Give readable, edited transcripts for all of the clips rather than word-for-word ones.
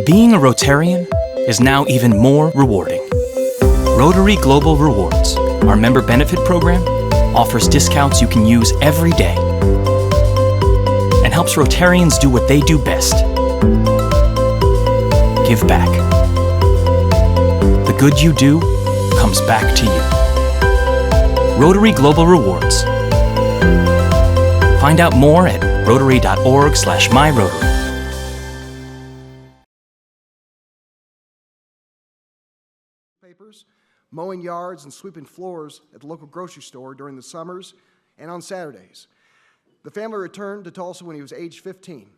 Being a Rotarian is now even more rewarding. Rotary Global Rewards, our member benefit program, offers discounts you can use every day and helps Rotarians do what they do best: give back. The good you do comes back to you. Rotary Global Rewards. Find out more at rotary.org/myrotary. Mowing yards and sweeping floors at the local grocery store during the summers and on Saturdays. The family returned to Tulsa when he was age 15.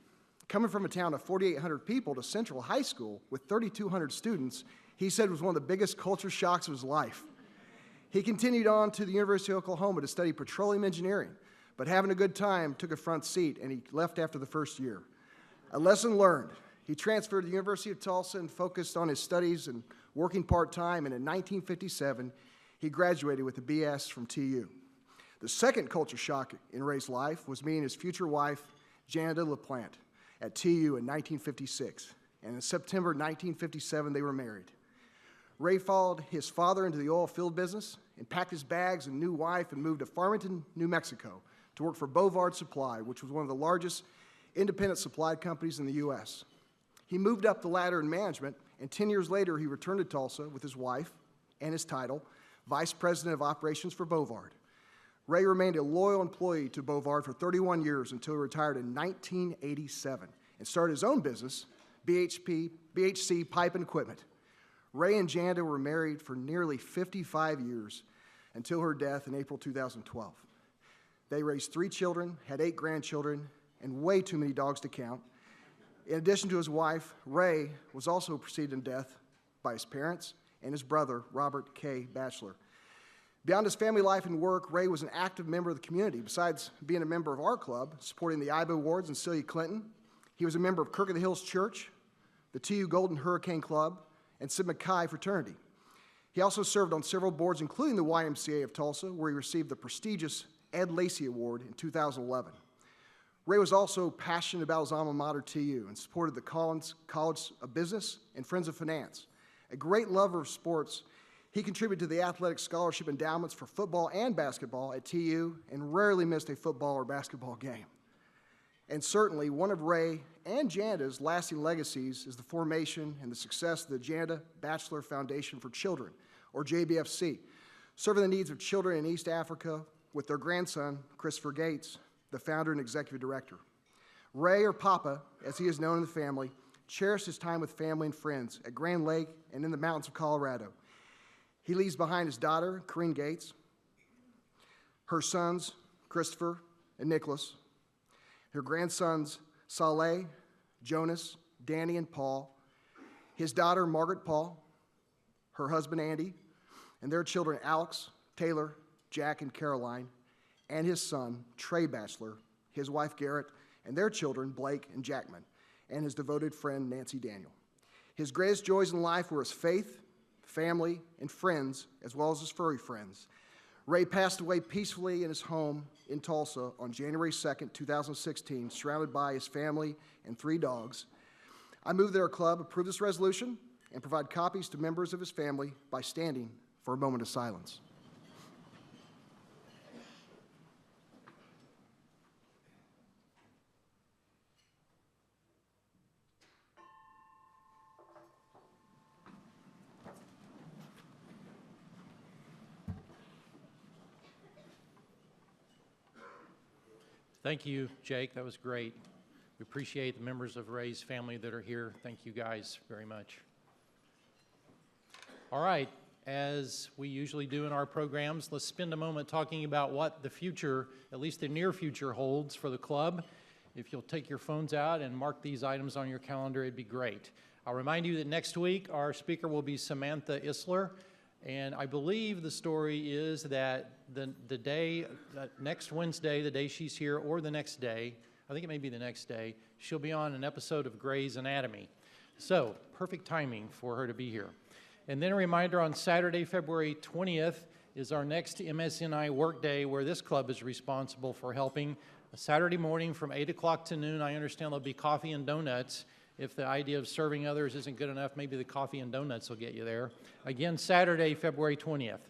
Coming from a town of 4,800 people to Central High School with 3,200 students, he said was one of the biggest culture shocks of his life. He continued on to the University of Oklahoma to study petroleum engineering, but having a good time took a front seat and he left after the first year. A lesson learned. He transferred to the University of Tulsa and focused on his studies and working part-time, and in 1957, he graduated with a BS from TU. The second culture shock in Ray's life was meeting his future wife, Janda LaPlante, at TU in 1956, and in September 1957, they were married. Ray followed his father into the oil field business and packed his bags and new wife and moved to Farmington, New Mexico to work for Bovard Supply, which was one of the largest independent supply companies in the U.S. He moved up the ladder in management, and 10 years later, he returned to Tulsa with his wife and his title, Vice President of Operations for Bovard. Ray remained a loyal employee to Bovard for 31 years until he retired in 1987 and started his own business, BHC Pipe and Equipment. Ray and Janda were married for nearly 55 years until her death in April 2012. They raised 3 children, had 8 grandchildren, and way too many dogs to count. In addition to his wife, Ray was also preceded in death by his parents and his brother, Robert K. Batchelor. Beyond his family life and work, Ray was an active member of the community. Besides being a member of our club, supporting the IBA Awards and Celia Clinton, he was a member of Kirk of the Hills Church, the TU Golden Hurricane Club, and Sigma Chi fraternity. He also served on several boards, including the YMCA of Tulsa, where he received the prestigious Ed Lacey Award in 2011. Ray was also passionate about his alma mater, TU, and supported the Collins College of Business and Friends of Finance. A great lover of sports, he contributed to the athletic scholarship endowments for football and basketball at TU and rarely missed a football or basketball game. And certainly, one of Ray and Janda's lasting legacies is the formation and the success of the Janda Batchelor Foundation for Children, or JBFC, serving the needs of children in East Africa with their grandson, Christopher Gates, the founder and executive director. Ray, or Papa, as he is known in the family, cherished his time with family and friends at Grand Lake and in the mountains of Colorado. He leaves behind his daughter, Corinne Gates, her sons, Christopher and Nicholas, her grandsons, Saleh, Jonas, Danny, and Paul, his daughter, Margaret Paul, her husband, Andy, and their children, Alex, Taylor, Jack, and Caroline, and his son, Trey Batchelor, his wife, Garrett, and their children, Blake and Jackman, and his devoted friend, Nancy Daniel. His greatest joys in life were his faith, family, and friends, as well as his furry friends. Ray passed away peacefully in his home in Tulsa on January 2nd, 2016, surrounded by his family and 3 dogs. I move that our club approve this resolution and provide copies to members of his family by standing for a moment of silence. Thank you, Jake. That was great. We appreciate the members of Ray's family that are here. Thank you guys very much. All right, as we usually do in our programs, let's spend a moment talking about what the future, at least the near future, holds for the club. If you'll take your phones out and mark these items on your calendar, it'd be great. I'll remind you that next week our speaker will be Samantha Isler. And I believe the story is that the day, next Wednesday, the day she's here, or the next day, I think it may be the next day, she'll be on an episode of Grey's Anatomy. So, perfect timing for her to be here. And then a reminder, on Saturday, February 20th, is our next MSNI workday where this club is responsible for helping. A Saturday morning from 8 o'clock to noon, I understand there'll be coffee and donuts. If the idea of serving others isn't good enough, maybe the coffee and donuts will get you there. Again, Saturday, February 20th.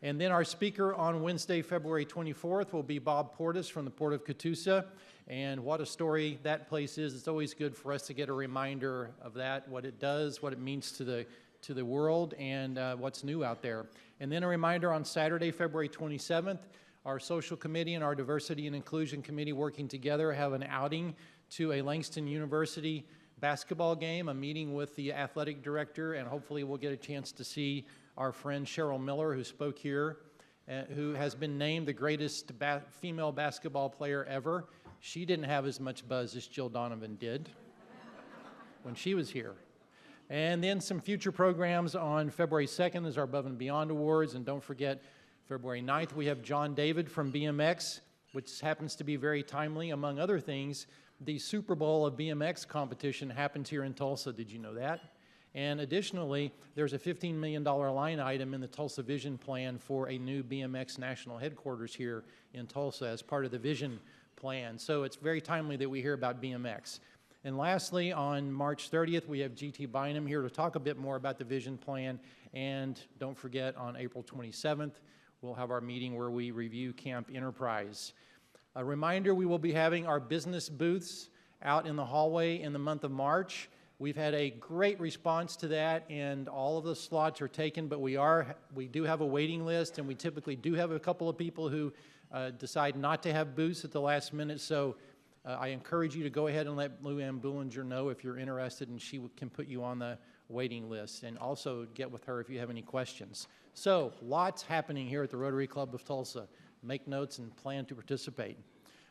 And then our speaker on Wednesday, February 24th will be Bob Portis from the Port of Catoosa. And what a story that place is. It's always good for us to get a reminder of that, what it does, what it means to the world, and what's new out there. And then a reminder on Saturday, February 27th, our social committee and our diversity and inclusion committee working together have an outing to a Langston University basketball game, a meeting with the athletic director, and hopefully we'll get a chance to see our friend Cheryl Miller, who spoke here, who has been named the greatest female basketball player ever. She didn't have as much buzz as Jill Donovan did when she was here. And then some future programs on February 2nd is our Above and Beyond Awards, and don't forget, February 9th, we have John David from BMX, which happens to be very timely. Among other things, the Super Bowl of BMX competition happens here in Tulsa. Did you know that? And additionally, there's a $15 million line item in the Tulsa Vision Plan for a new BMX national headquarters here in Tulsa as part of the Vision Plan. So it's very timely that we hear about BMX. And lastly, on March 30th, we have G.T. Bynum here to talk a bit more about the Vision Plan. And don't forget, on April 27th, we'll have our meeting where we review Camp Enterprise. A reminder, we will be having our business booths out in the hallway in the month of March. We've had a great response to that, and all of the slots are taken, but we do have a waiting list, and we typically do have a couple of people who decide not to have booths at the last minute. So I encourage you to go ahead and let Lou Ann Bullinger know if you're interested, and she can put you on the waiting list, and also get with her if you have any questions. So lots happening here at the Rotary Club of Tulsa. Make notes and plan to participate.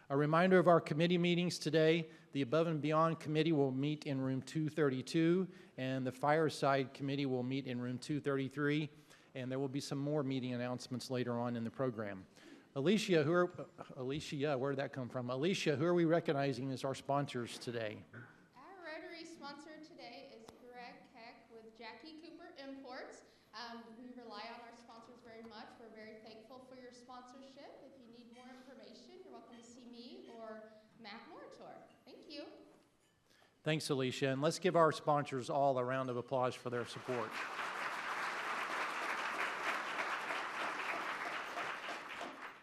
A reminder of our committee meetings today. The Above and Beyond Committee will meet in room 232, and the Fireside Committee will meet in room 233, and there will be some more meeting announcements later on in the program. Alicia, where did that come from? Alicia, who are we recognizing as our sponsors today? Our Rotary sponsor today is Greg Keck with Jackie Cooper Imports. We rely on our sponsors very much. We're very thankful for your sponsorship. If you need more information, you're welcome to see me or Matt Moritor. Thank you. Thanks, Alicia. And let's give our sponsors all a round of applause for their support.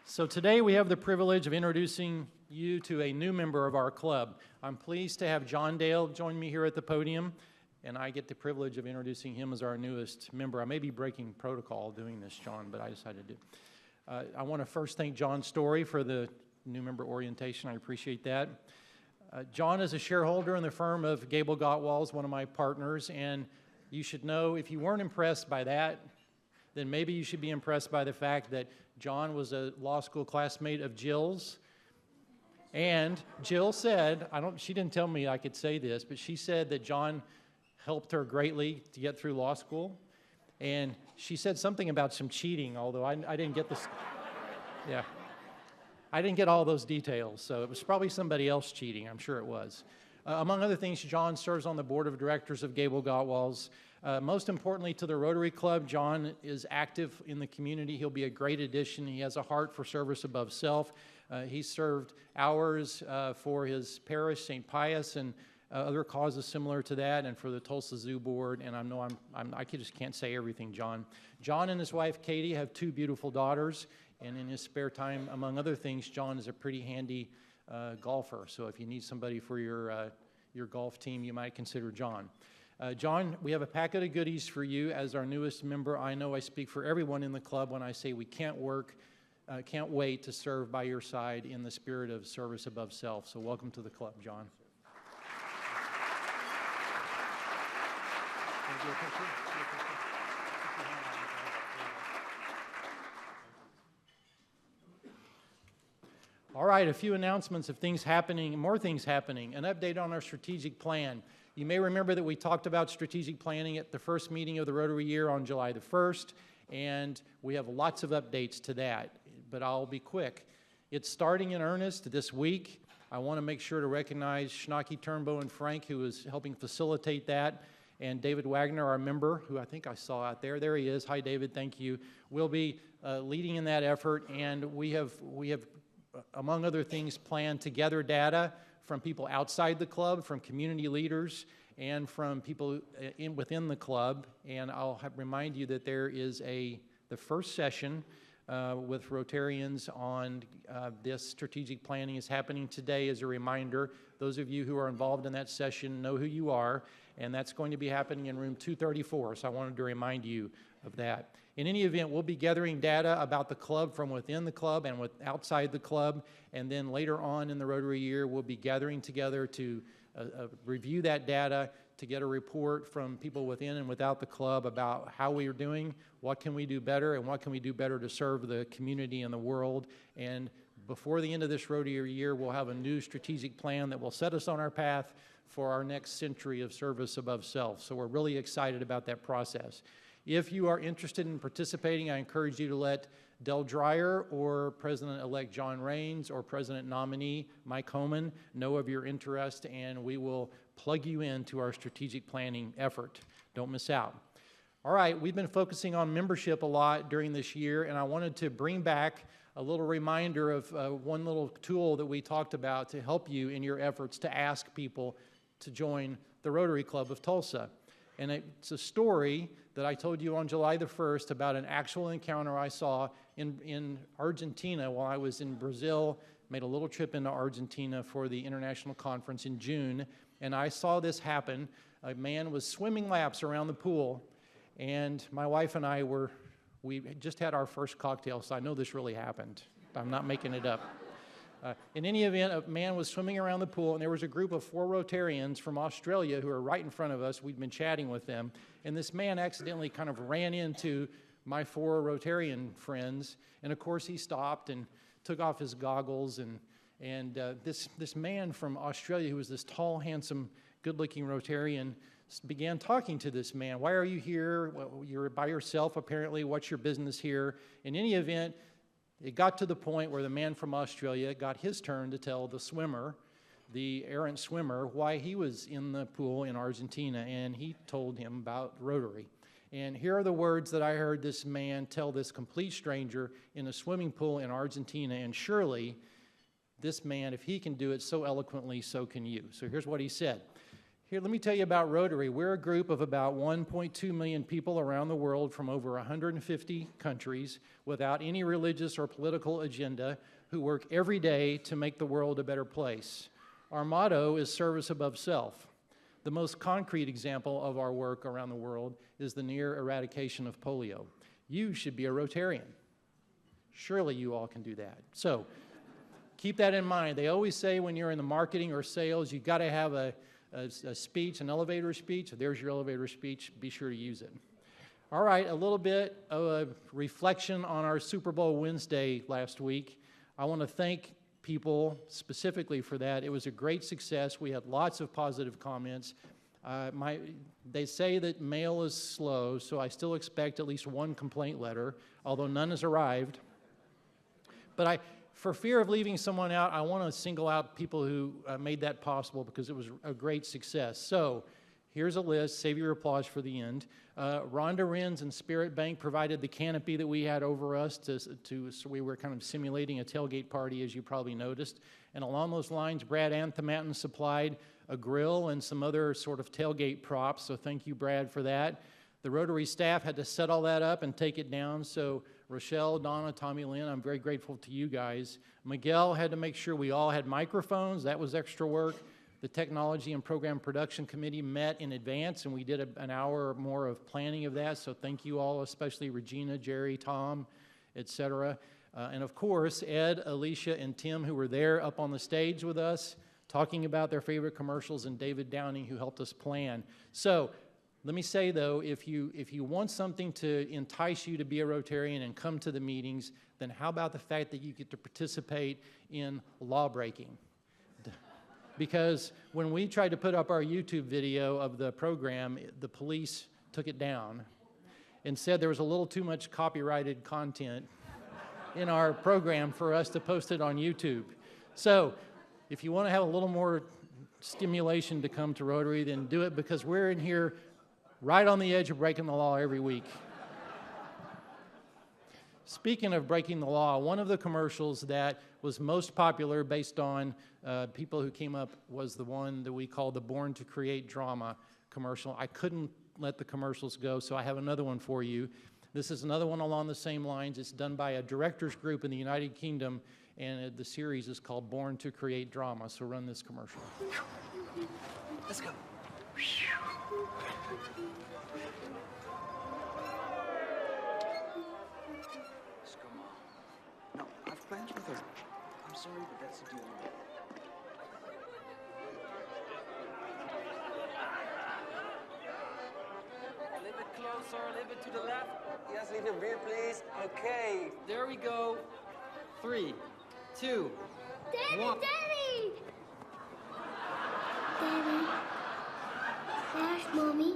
So today we have the privilege of introducing you to a new member of our club. I'm pleased to have John Dale join me here at the podium, and I get the privilege of introducing him as our newest member. I may be breaking protocol doing this, John, but I decided to do. I want to first thank John Story for the new member orientation. I appreciate that. John is a shareholder in the firm of Gable Gottwals, one of my partners, and you should know, if you weren't impressed by that, then maybe you should be impressed by the fact that John was a law school classmate of Jill's. And Jill said, she didn't tell me I could say this, but she said that John helped her greatly to get through law school. And she said something about some cheating, although I didn't get this. Yeah. I didn't get all those details, so it was probably somebody else cheating. I'm sure it was. Among other things, John serves on the board of directors of Gable Gottwals. Most importantly to the Rotary Club, John is active in the community. He'll be a great addition. He has a heart for service above self. He served hours for his parish, St. Pius, and other causes similar to that, and for the Tulsa Zoo Board. And I just can't say everything, John. John and his wife, Katie, have 2 beautiful daughters. And in his spare time, among other things, John is a pretty handy golfer. So if you need somebody for your golf team, you might consider John. John, we have a packet of goodies for you as our newest member. I know I speak for everyone in the club when I say we can't wait to serve by your side in the spirit of service above self. So welcome to the club, John. All right, a few announcements of things happening, more things happening, an update on our strategic plan. You may remember that we talked about strategic planning at the first meeting of the Rotary year on July the 1st, and we have lots of updates to that, but I'll be quick. It's starting in earnest this week. I want to make sure to recognize Schnocky, Turnbow, and Frank, who is helping facilitate that, and David Wagner, our member, who I think I saw out there. There he is. Hi, David. Thank you. We'll be leading in that effort, and we have, among other things, planned to gather data from people outside the club, from community leaders, and from people within the club. And I'll remind you that there is the first session with Rotarians on this strategic planning is happening today. As a reminder, those of you who are involved in that session know who you are, and that's going to be happening in room 234, so I wanted to remind you of that. In any event, we'll be gathering data about the club from within the club and outside the club, and then later on in the Rotary year, we'll be gathering together to review that data, to get a report from people within and without the club about how we are doing, what can we do better, and what can we do better to serve the community and the world. And before the end of this Rotary year, we'll have a new strategic plan that will set us on our path for our next century of service above self. So we're really excited about that process. If you are interested in participating, I encourage you to let Del Dreyer or President-elect John Raines or President-nominee Mike Homan know of your interest, and we will plug you into our strategic planning effort. Don't miss out. All right, we've been focusing on membership a lot during this year, and I wanted to bring back a little reminder of one little tool that we talked about to help you in your efforts to ask people to join the Rotary Club of Tulsa. And it's a story that I told you on July the 1st about an actual encounter I saw in Argentina while I was in Brazil. Made a little trip into Argentina for the international conference in June, and I saw this happen. A man was swimming laps around the pool, and my wife and I we just had our first cocktail, so I know this really happened. I'm not making it up. In any event, a man was swimming around the pool, and there was a group of 4 Rotarians from Australia who were right in front of us. We'd been chatting with them, and this man accidentally kind of ran into my 4 Rotarian friends, and of course he stopped and took off his goggles, and this man from Australia, who was this tall, handsome, good-looking Rotarian, began talking to this man. Why are you here? Well, you're by yourself, apparently. What's your business here? In any event, it got to the point where the man from Australia got his turn to tell the swimmer, the errant swimmer, why he was in the pool in Argentina, and he told him about Rotary. And here are the words that I heard this man tell this complete stranger in a swimming pool in Argentina, and surely this man, if he can do it so eloquently, so can you. So here's what he said. Here, let me tell you about Rotary. We're a group of about 1.2 million people around the world from over 150 countries without any religious or political agenda who work every day to make the world a better place. Our motto is service above self. The most concrete example of our work around the world is the near eradication of polio. You should be a Rotarian. Surely you all can do that. So keep that in mind. They always say when you're in the marketing or sales, you've got to have a speech, an elevator speech. There's your elevator speech. Be sure to use it. All right, a little bit of a reflection on our Super Bowl Wednesday last week. I want to thank people specifically for that. It was a great success. We had lots of positive comments. They say that mail is slow, so I still expect at least one complaint letter, although none has arrived. But for fear of leaving someone out, I want to single out people who made that possible because it was a great success. So here's a list. Save your applause for the end. Rhonda Renz and Spirit Bank provided the canopy that we had over us, so we were kind of simulating a tailgate party, as you probably noticed. And along those lines, Brad Anthematin supplied a grill and some other sort of tailgate props, so thank you, Brad, for that. The Rotary staff had to set all that up and take it down, so Rochelle, Donna, Tommy Lynn, I'm very grateful to you guys. Miguel had to make sure we all had microphones. That was extra work. The Technology and Program Production Committee met in advance, and we did an hour or more of planning of that, so thank you all, especially Regina, Jerry, Tom, etc. And of course, Ed, Alicia, and Tim, who were there up on the stage with us, talking about their favorite commercials, and David Downing, who helped us plan. So let me say, though, if you want something to entice you to be a Rotarian and come to the meetings, then how about the fact that you get to participate in law breaking? Because when we tried to put up our YouTube video of the program, the police took it down and said there was a little too much copyrighted content in our program for us to post it on YouTube. So if you want to have a little more stimulation to come to Rotary, then do it, because we're in here right on the edge of breaking the law every week. Speaking of breaking the law, one of the commercials that was most popular based on people who came up was the one that we call the Born to Create drama commercial. I couldn't let the commercials go, so I have another one for you. This is another one along the same lines. It's done by a director's group in the United Kingdom, and the series is called Born to Create Drama. So run this commercial. Let's go. Let's go, Mom. No, I've planned with her. I'm sorry, but that's the deal. A little bit closer, a little bit to the left. Yes, leave your beer, please. Okay, there we go. 3, 2, Daddy, 1. Daddy! Daddy. There's Mommy.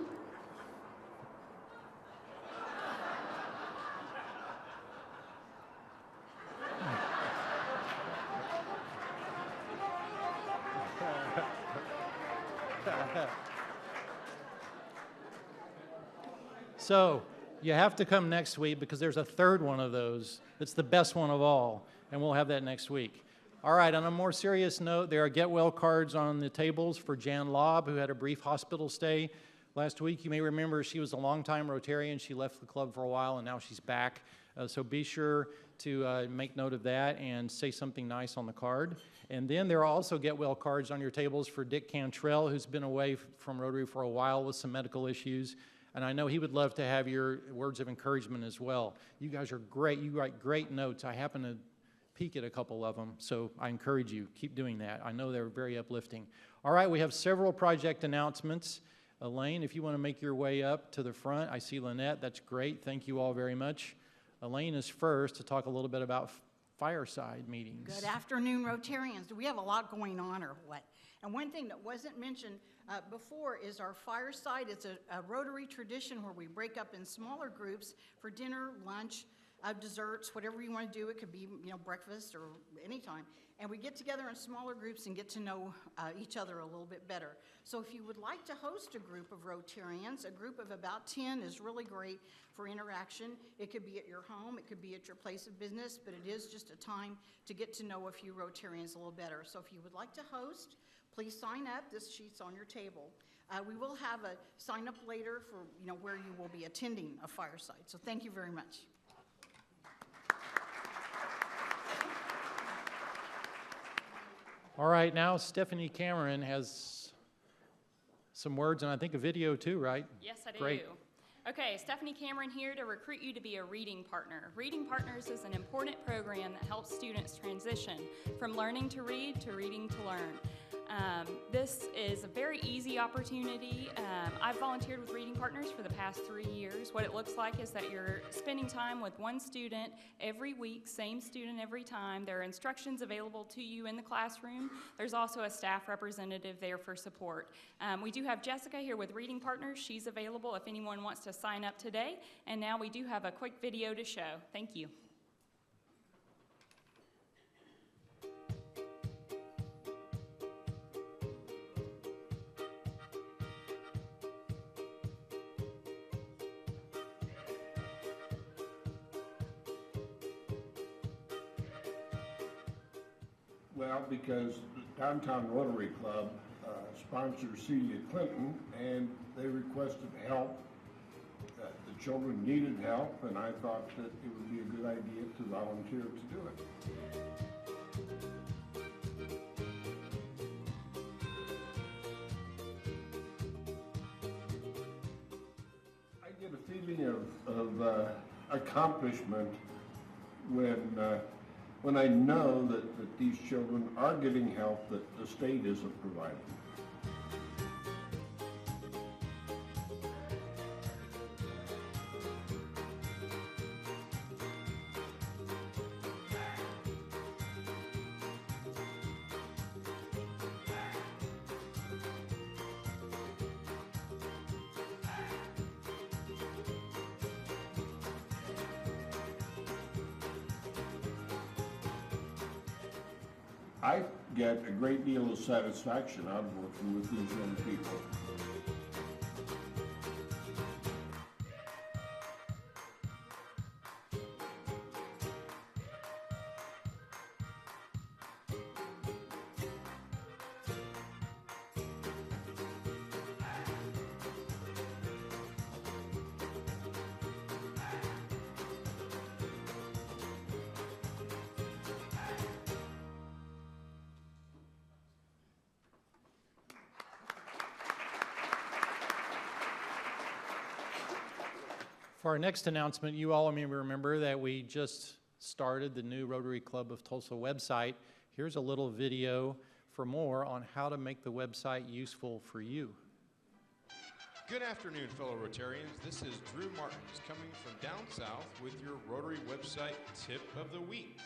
So you have to come next week because there's a third one of those. It's the best one of all, and we'll have that next week. All right, on a more serious note, there are get well cards on the tables for Jan Lobb, who had a brief hospital stay last week. You may remember she was a longtime Rotarian. She left the club for a while, and now she's back. So be sure to make note of that and say something nice on the card. And then there are also get well cards on your tables for Dick Cantrell, who's been away from Rotary for a while with some medical issues. And I know he would love to have your words of encouragement as well. You guys are great. You write great notes. I happen to peek at a couple of them, so I encourage you, keep doing that. I know they're very uplifting. All right, we have several project announcements. Elaine, if you want to make your way up to the front. I see Lynette. That's great. Thank you all very much. Elaine is first to talk a little bit about fireside meetings. Good afternoon, Rotarians. Do we have a lot going on or what? And one thing that wasn't mentioned before is our fireside. It's a Rotary tradition where we break up in smaller groups for dinner, lunch, desserts, whatever you want to do. It could be, breakfast or anytime. And we get together in smaller groups and get to know each other a little bit better. So if you would like to host a group of Rotarians, a group of about 10 is really great for interaction. It could be at your home, it could be at your place of business, but it is just a time to get to know a few Rotarians a little better. So if you would like to host, please sign up. This sheet's on your table. We will have a sign up later for where you will be attending a fireside. So thank you very much. All right, now Stephanie Cameron has some words and I think a video too, right? Yes, I do. Great. Okay, Stephanie Cameron here to recruit you to be a reading partner. Reading Partners is an important program that helps students transition from learning to read to reading to learn. This is a very easy opportunity. I've volunteered with Reading Partners for the past 3 years. What it looks like is that you're spending time with one student every week, same student every time. There are instructions available to you in the classroom. There's also a staff representative there for support. We do have Jessica here with Reading Partners. She's available if anyone wants to sign up today. And now we do have a quick video to show. Thank you. Well, because the Downtown Rotary Club sponsors Celia Clinton, and they requested help. The children needed help, and I thought that it would be a good idea to volunteer to do it. I get a feeling of accomplishment when I know that these children are getting help that the state isn't providing. I get a great deal of satisfaction out of working with these young people. For our next announcement, you all may remember that we just started the new Rotary Club of Tulsa website. Here's a little video for more on how to make the website useful for you. Good afternoon, fellow Rotarians. This is Drew Martins coming from down south with your Rotary website tip of the week.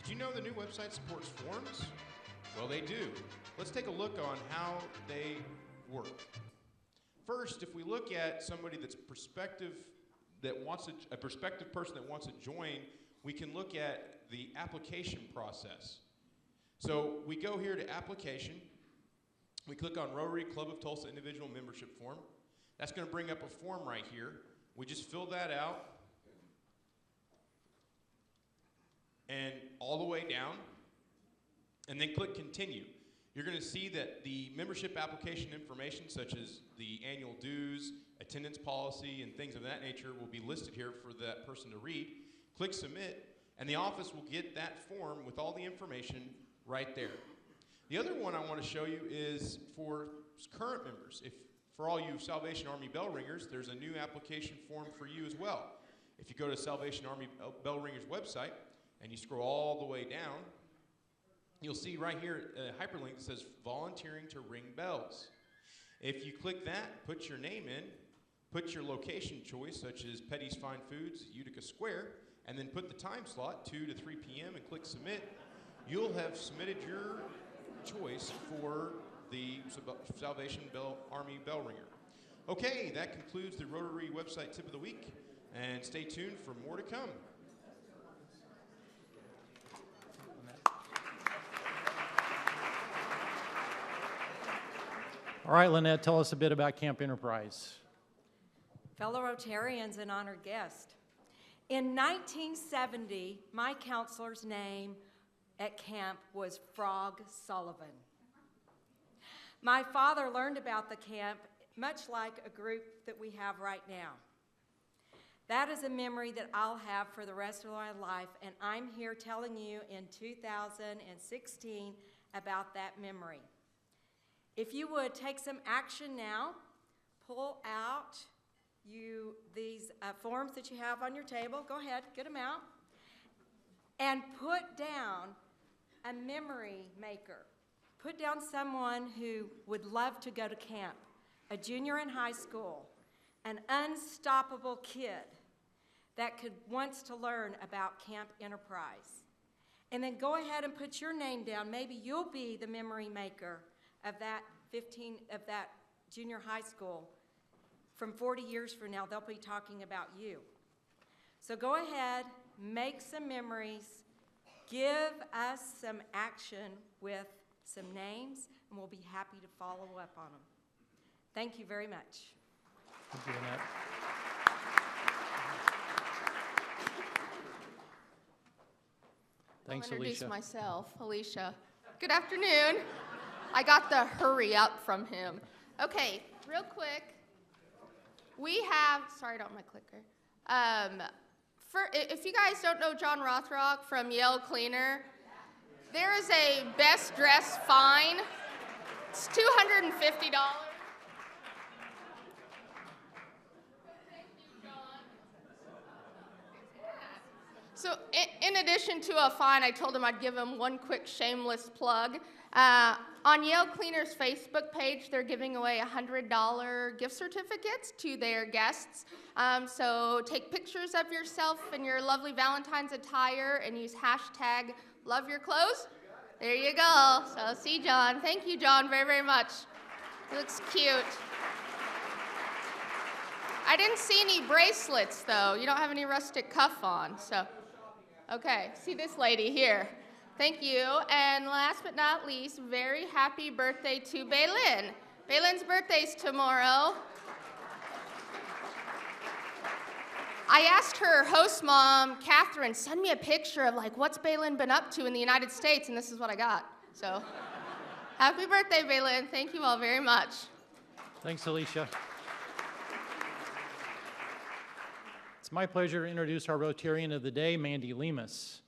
Did you know the new website supports forms? Well, they do. Let's take a look on how they work. First, if we look at somebody that's prospective, a prospective person that wants to join, we can look at the application process. So we go here to application. We click on Rotary Club of Tulsa Individual Membership Form. That's going to bring up a form right here. We just fill that out and all the way down, and then click Continue. You're going to see that the membership application information, such as the annual dues, attendance policy, and things of that nature will be listed here for that person to read. Click Submit, and the office will get that form with all the information right there. The other one I want to show you is for current members. For all you Salvation Army bell ringers, there's a new application form for you as well. If you go to Salvation Army Bell Ringers website and you scroll all the way down, you'll see right here a hyperlink that says volunteering to ring bells. If you click that, put your name in, put your location choice, such as Petty's Fine Foods, Utica Square, and then put the time slot, 2 to 3 p.m., and click Submit. You'll have submitted your choice for the Salvation Army Bell Ringer. Okay, that concludes the Rotary website tip of the week, and stay tuned for more to come. All right, Lynette, tell us a bit about Camp Enterprise. Fellow Rotarians and honored guest, in 1970, my counselor's name at camp was Frog Sullivan. My father learned about the camp much like a group that we have right now. That is a memory that I'll have for the rest of my life, and I'm here telling you in 2016 about that memory. If you would take some action now, pull out these forms that you have on your table. Go ahead, get them out. And put down a memory maker. Put down someone who would love to go to camp, a junior in high school, an unstoppable kid that wants to learn about Camp Enterprise. And then go ahead and put your name down. Maybe you'll be the memory maker of that junior high school. From 40 years from now, they'll be talking about you. So go ahead, make some memories, give us some action with some names, and we'll be happy to follow up on them. Thank you very much. Thank you, Lynette. Thanks, I'll introduce Alicia. myself, Alicia. Good afternoon. I got the hurry up from him. Okay, real quick. We have, sorry, I don't have my clicker. If you guys don't know John Rothrock from Yale Cleaner, there is a best dressed fine. It's $250. So in addition to a fine, I told him I'd give him one quick shameless plug. On Yale Cleaner's Facebook page, they're giving away $100 gift certificates to their guests. So take pictures of yourself in your lovely Valentine's attire and use hashtag #LoveYourClothes. There you go. So see John. Thank you, John, very, very much. He looks cute. I didn't see any bracelets, though. You don't have any rustic cuff on, so. Okay, see this lady here. Thank you. And last but not least, very happy birthday to Baylin. Baylin's birthday's tomorrow. I asked her host mom, Catherine, send me a picture of what's Baylin been up to in the United States, and this is what I got. So, happy birthday, Baylin. Thank you all very much. Thanks, Alicia. It's my pleasure to introduce our Rotarian of the Day, Mandy Lemus.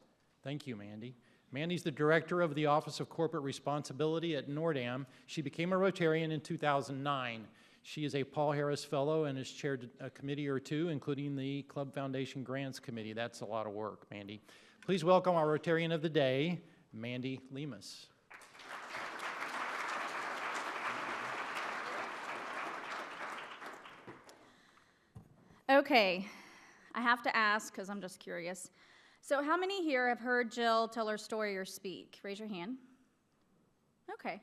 Thank you, Mandy. Mandy's the director of the Office of Corporate Responsibility at Nordam. She became a Rotarian in 2009. She is a Paul Harris Fellow and has chaired a committee or two, including the Club Foundation Grants Committee. That's a lot of work, Mandy. Please welcome our Rotarian of the Day, Mandy Lemus. Okay, I have to ask because I'm just curious. So how many here have heard Jill tell her story or speak? Raise your hand. Okay.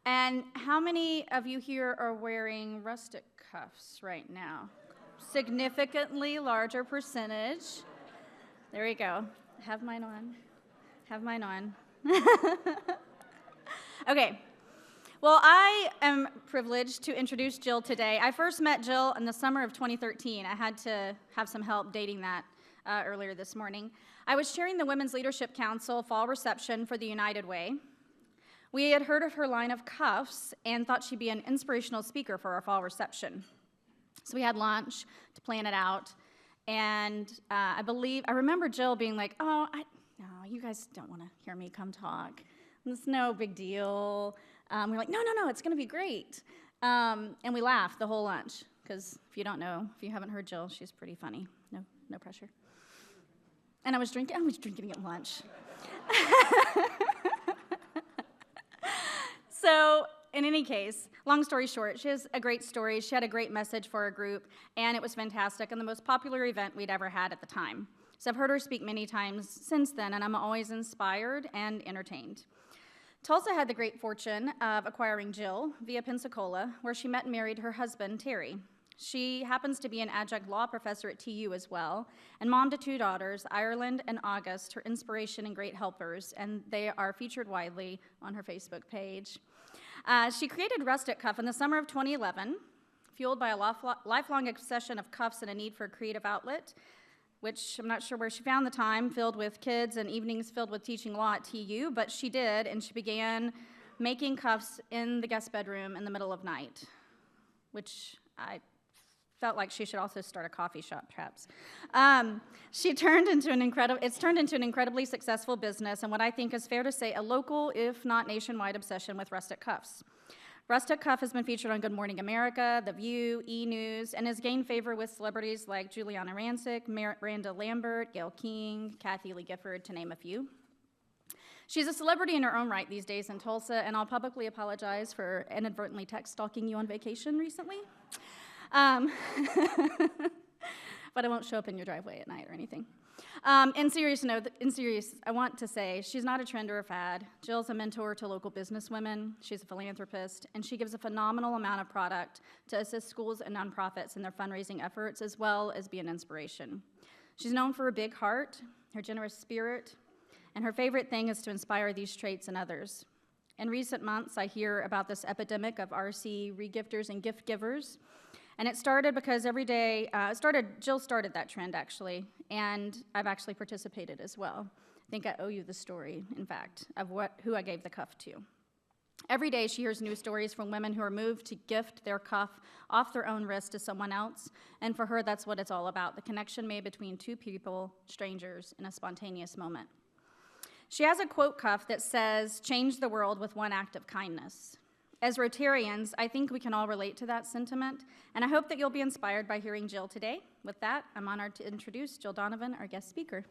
And how many of you here are wearing rustic cuffs right now? Significantly larger percentage. There we go. Have mine on. Have mine on. Okay. Well, I am privileged to introduce Jill today. I first met Jill in the summer of 2013. I had to have some help dating that earlier this morning. I was chairing the Women's Leadership Council fall reception for the United Way. We had heard of her line of cuffs and thought she'd be an inspirational speaker for our fall reception. So we had lunch to plan it out. And I remember Jill being like, no, you guys don't want to hear me come talk. It's no big deal. We're like, no, it's going to be great. And we laughed the whole lunch, because if you haven't heard Jill, she's pretty funny. No pressure. And I was drinking at lunch. So, in any case, long story short, she has a great story. She had a great message for our group, and it was fantastic, and the most popular event we'd ever had at the time. So I've heard her speak many times since then, and I'm always inspired and entertained. Tulsa had the great fortune of acquiring Jill via Pensacola, where she met and married her husband, Terry. She happens to be an adjunct law professor at TU as well, and mom to two daughters, Ireland and August, her inspiration and great helpers, and they are featured widely on her Facebook page. She created Rustic Cuff in the summer of 2011, fueled by a lifelong obsession of cuffs and a need for a creative outlet, which I'm not sure where she found the time, filled with kids and evenings filled with teaching law at TU, but she did, and she began making cuffs in the guest bedroom in the middle of night, which I felt like she should also start a coffee shop, perhaps. It's turned into an incredibly successful business, and what I think is fair to say, a local, if not nationwide, obsession with rustic cuffs. Rustic Cuff has been featured on Good Morning America, The View, E! News, and has gained favor with celebrities like Juliana Rancic, Miranda Lambert, Gayle King, Kathy Lee Gifford, to name a few. She's a celebrity in her own right these days in Tulsa, and I'll publicly apologize for inadvertently text stalking you on vacation recently. But I won't show up in your driveway at night or anything. In serious, I want to say she's not a trend or a fad. Jill's a mentor to local businesswomen. She's a philanthropist, and she gives a phenomenal amount of product to assist schools and nonprofits in their fundraising efforts, as well as be an inspiration. She's known for her big heart, her generous spirit, and her favorite thing is to inspire these traits in others. In recent months, I hear about this epidemic of RC regifters and gift givers. And it started because every day, Jill started that trend, actually, and I've actually participated as well. I think I owe you the story, in fact, of who I gave the cuff to. Every day, she hears news stories from women who are moved to gift their cuff off their own wrist to someone else, and for her, that's what it's all about, the connection made between two people, strangers, in a spontaneous moment. She has a quote cuff that says, "Change the world with one act of kindness." As Rotarians, I think we can all relate to that sentiment, and I hope that you'll be inspired by hearing Jill today. With that, I'm honored to introduce Jill Donovan, our guest speaker.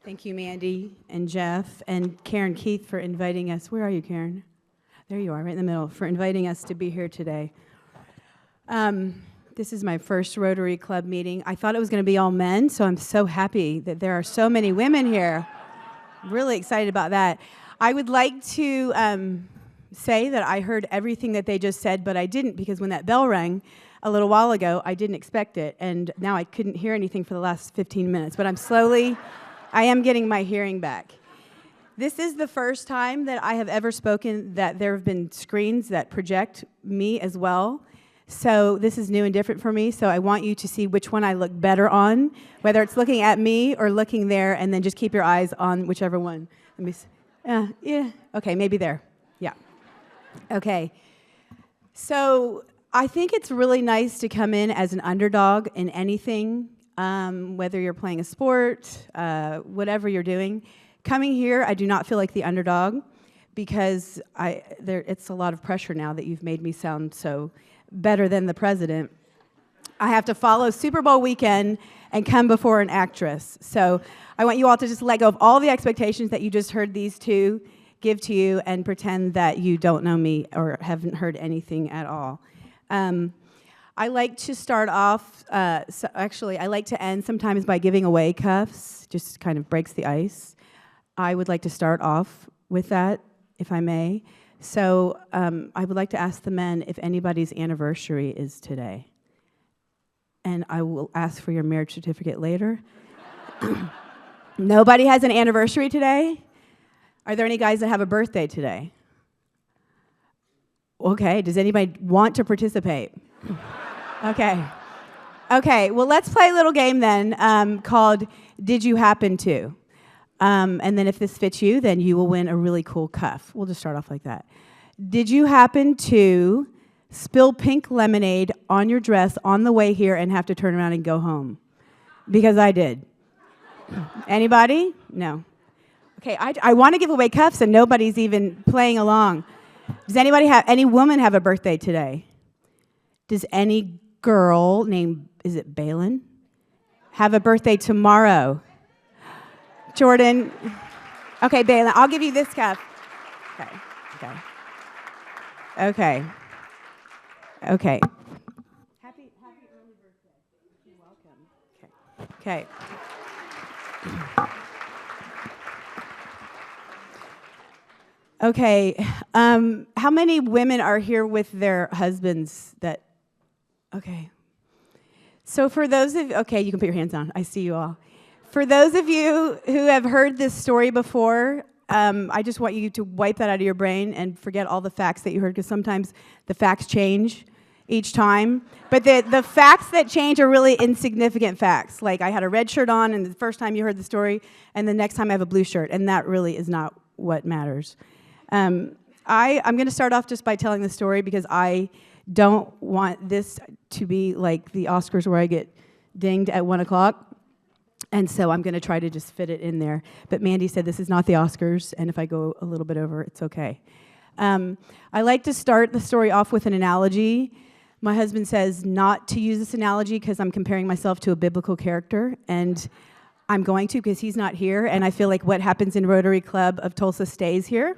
Thank you, Mandy and Jeff and Karen Keith for inviting us. Where are you, Karen? There you are, right in the middle, for inviting us to be here today. This is my first Rotary Club meeting. I thought it was going to be all men, so I'm so happy that there are so many women here. I'm really excited about that. I would like to say that I heard everything that they just said, but I didn't, because when that bell rang a little while ago, I didn't expect it, and now I couldn't hear anything for the last 15 minutes, but I am getting my hearing back. This is the first time that I have ever spoken that there have been screens that project me as well. So this is new and different for me, so I want you to see which one I look better on, whether it's looking at me or looking there, and then just keep your eyes on whichever one. Let me see. Yeah, okay, maybe there. Yeah. Okay. So I think it's really nice to come in as an underdog in anything. whether you're playing a sport, whatever you're doing. Coming here, I do not feel like the underdog because it's a lot of pressure now that you've made me sound so better than the president. I have to follow Super Bowl weekend and come before an actress. So I want you all to just let go of all the expectations that you just heard these two give to you and pretend that you don't know me or haven't heard anything at all. I like to start off, I like to end sometimes by giving away cuffs, just kind of breaks the ice. I would like to start off with that, if I may. So I would like to ask the men if anybody's anniversary is today. And I will ask for your marriage certificate later. Nobody has an anniversary today? Are there any guys that have a birthday today? Okay, does anybody want to participate? Okay. Okay, well, let's play a little game then called Did You Happen To? And then if this fits you, then you will win a really cool cuff. We'll just start off like that. Did you happen to spill pink lemonade on your dress on the way here and have to turn around and go home? Because I did. Anybody? No. Okay, I want to give away cuffs and nobody's even playing along. Does any woman have a birthday today? Does any girl named, is it Balin, have a birthday tomorrow? Jordan. Okay, Balin, I'll give you this cuff. Okay. Happy early birthday. You're welcome. Okay. Okay. How many women are here with their husbands that, okay. So for those of, okay, you can put your hands down. I see you all. For those of you who have heard this story before, I just want you to wipe that out of your brain and forget all the facts that you heard, because sometimes the facts change each time. But the facts that change are really insignificant facts. Like I had a red shirt on, and the first time you heard the story, and the next time I have a blue shirt, and that really is not what matters. I'm going to start off just by telling the story because I don't want this to be like the Oscars where I get dinged at 1 o'clock. And so I'm going to try to just fit it in there. But Mandy said this is not the Oscars, and if I go a little bit over, it's okay. I like to start the story off with an analogy. My husband says not to use this analogy because I'm comparing myself to a biblical character, and I'm going to because he's not here, and I feel like what happens in Rotary Club of Tulsa stays here.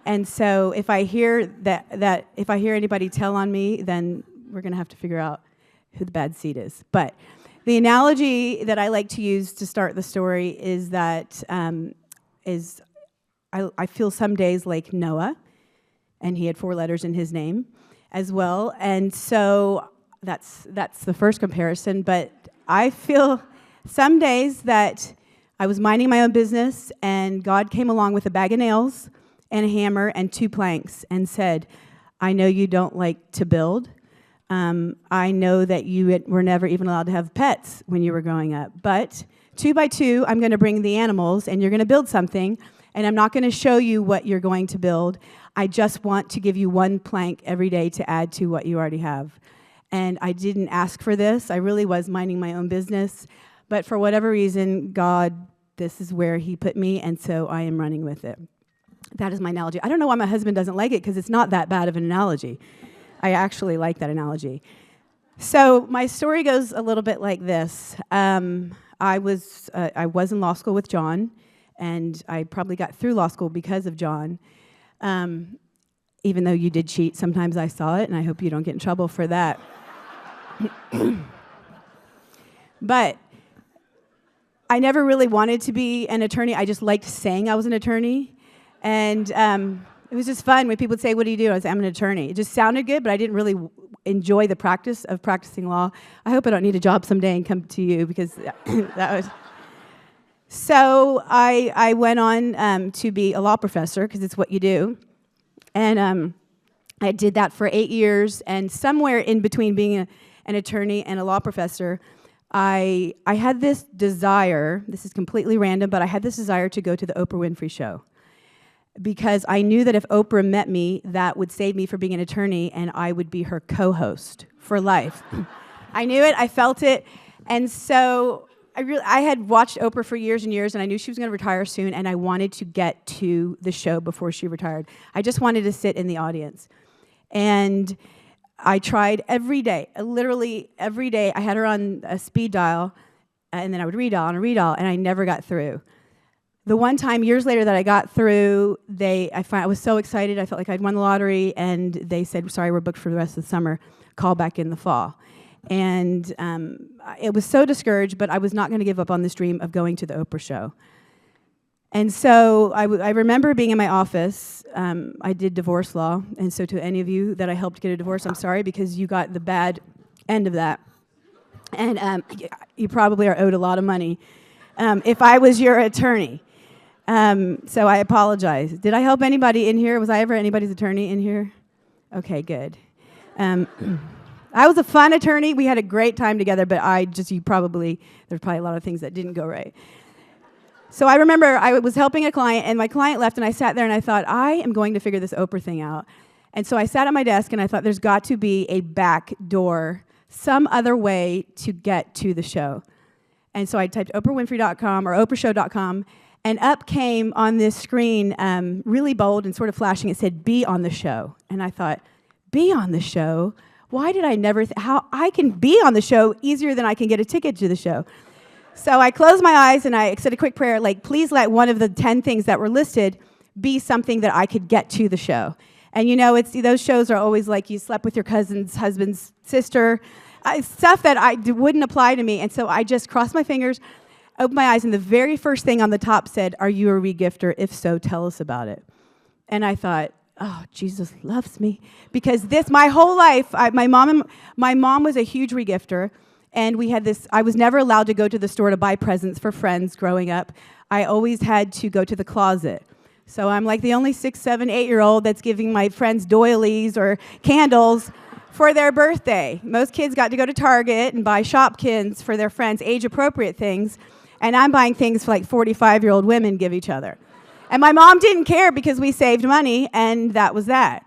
And so if I hear if I hear anybody tell on me, then we're going to have to figure out who the bad seed is. But the analogy that I like to use to start the story is that I feel some days like Noah, and he had 4 letters in his name as well. And so that's the first comparison. But I feel some days that I was minding my own business, and God came along with a bag of nails and a hammer and 2 planks and said, I know you don't like to build. I know that you were never even allowed to have pets when you were growing up. But 2 by 2, I'm going to bring the animals, and you're going to build something, and I'm not going to show you what you're going to build. I just want to give you 1 plank every day to add to what you already have. And I didn't ask for this. I really was minding my own business. But for whatever reason, God, this is where he put me, and so I am running with it. That is my analogy. I don't know why my husband doesn't like it, because it's not that bad of an analogy. I actually like that analogy. So my story goes a little bit like this. I was in law school with John, and I probably got through law school because of John. Even though you did cheat, sometimes I saw it, and I hope you don't get in trouble for that. But I never really wanted to be an attorney. I just liked saying I was an attorney. And it was just fun when people would say, what do you do? I would say, I'm an attorney. It just sounded good, but I didn't really enjoy the practice of practicing law. I hope I don't need a job someday and come to you, because that was... So I went on to be a law professor, because it's what you do. And I did that for 8 years, and somewhere in between being an attorney and a law professor, I had this desire, this is completely random, but I had this desire to go to the Oprah Winfrey Show. Because I knew that if Oprah met me, that would save me from being an attorney, and I would be her co-host for life. I knew it, I felt it, And so I had watched Oprah for years and years, and I knew she was going to retire soon, and I wanted to get to the show before she retired. I just wanted to sit in the audience. And I tried every day, literally every day. I had her on a speed dial, and then I would redial, and I never got through. The one time, years later, that I got through, I was so excited. I felt like I'd won the lottery, and they said, sorry, we're booked for the rest of the summer. Call back in the fall. And it was so discouraged, but I was not going to give up on this dream of going to the Oprah show. And so I remember being in my office. I did divorce law, and so to any of you that I helped get a divorce, I'm sorry, because you got the bad end of that. And you probably are owed a lot of money if I was your attorney. So I apologize. Did I help anybody in here? Was I ever anybody's attorney in here? Okay, good. I was a fun attorney. We had a great time together, but there's probably a lot of things that didn't go right. So I remember I was helping a client, and my client left, and I sat there and I thought, I am going to figure this Oprah thing out. And so I sat at my desk and I thought, there's got to be a back door, some other way to get to the show. And so I typed oprahwinfrey.com or oprahshow.com, and up came on this screen, really bold and sort of flashing, it said, be on the show. And I thought, be on the show? Why did I never, how I can be on the show easier than I can get a ticket to the show. So I closed my eyes and I said a quick prayer, like, please let one of the 10 things that were listed be something that I could get to the show. And you know, those shows are always like you slept with your cousin's husband's sister, stuff that wouldn't apply to me. And so I just crossed my fingers, opened my eyes, and the very first thing on the top said, are you a regifter? If so, tell us about it. And I thought, oh, Jesus loves me. Because my whole life, my mom was a huge regifter. And we had this, I was never allowed to go to the store to buy presents for friends growing up. I always had to go to the closet. So I'm like the only 6, 7, 8-year-old that's giving my friends doilies or candles for their birthday. Most kids got to go to Target and buy Shopkins for their friends, age-appropriate things. And I'm buying things for like 45-year-old women give each other. And my mom didn't care because we saved money, and that was that.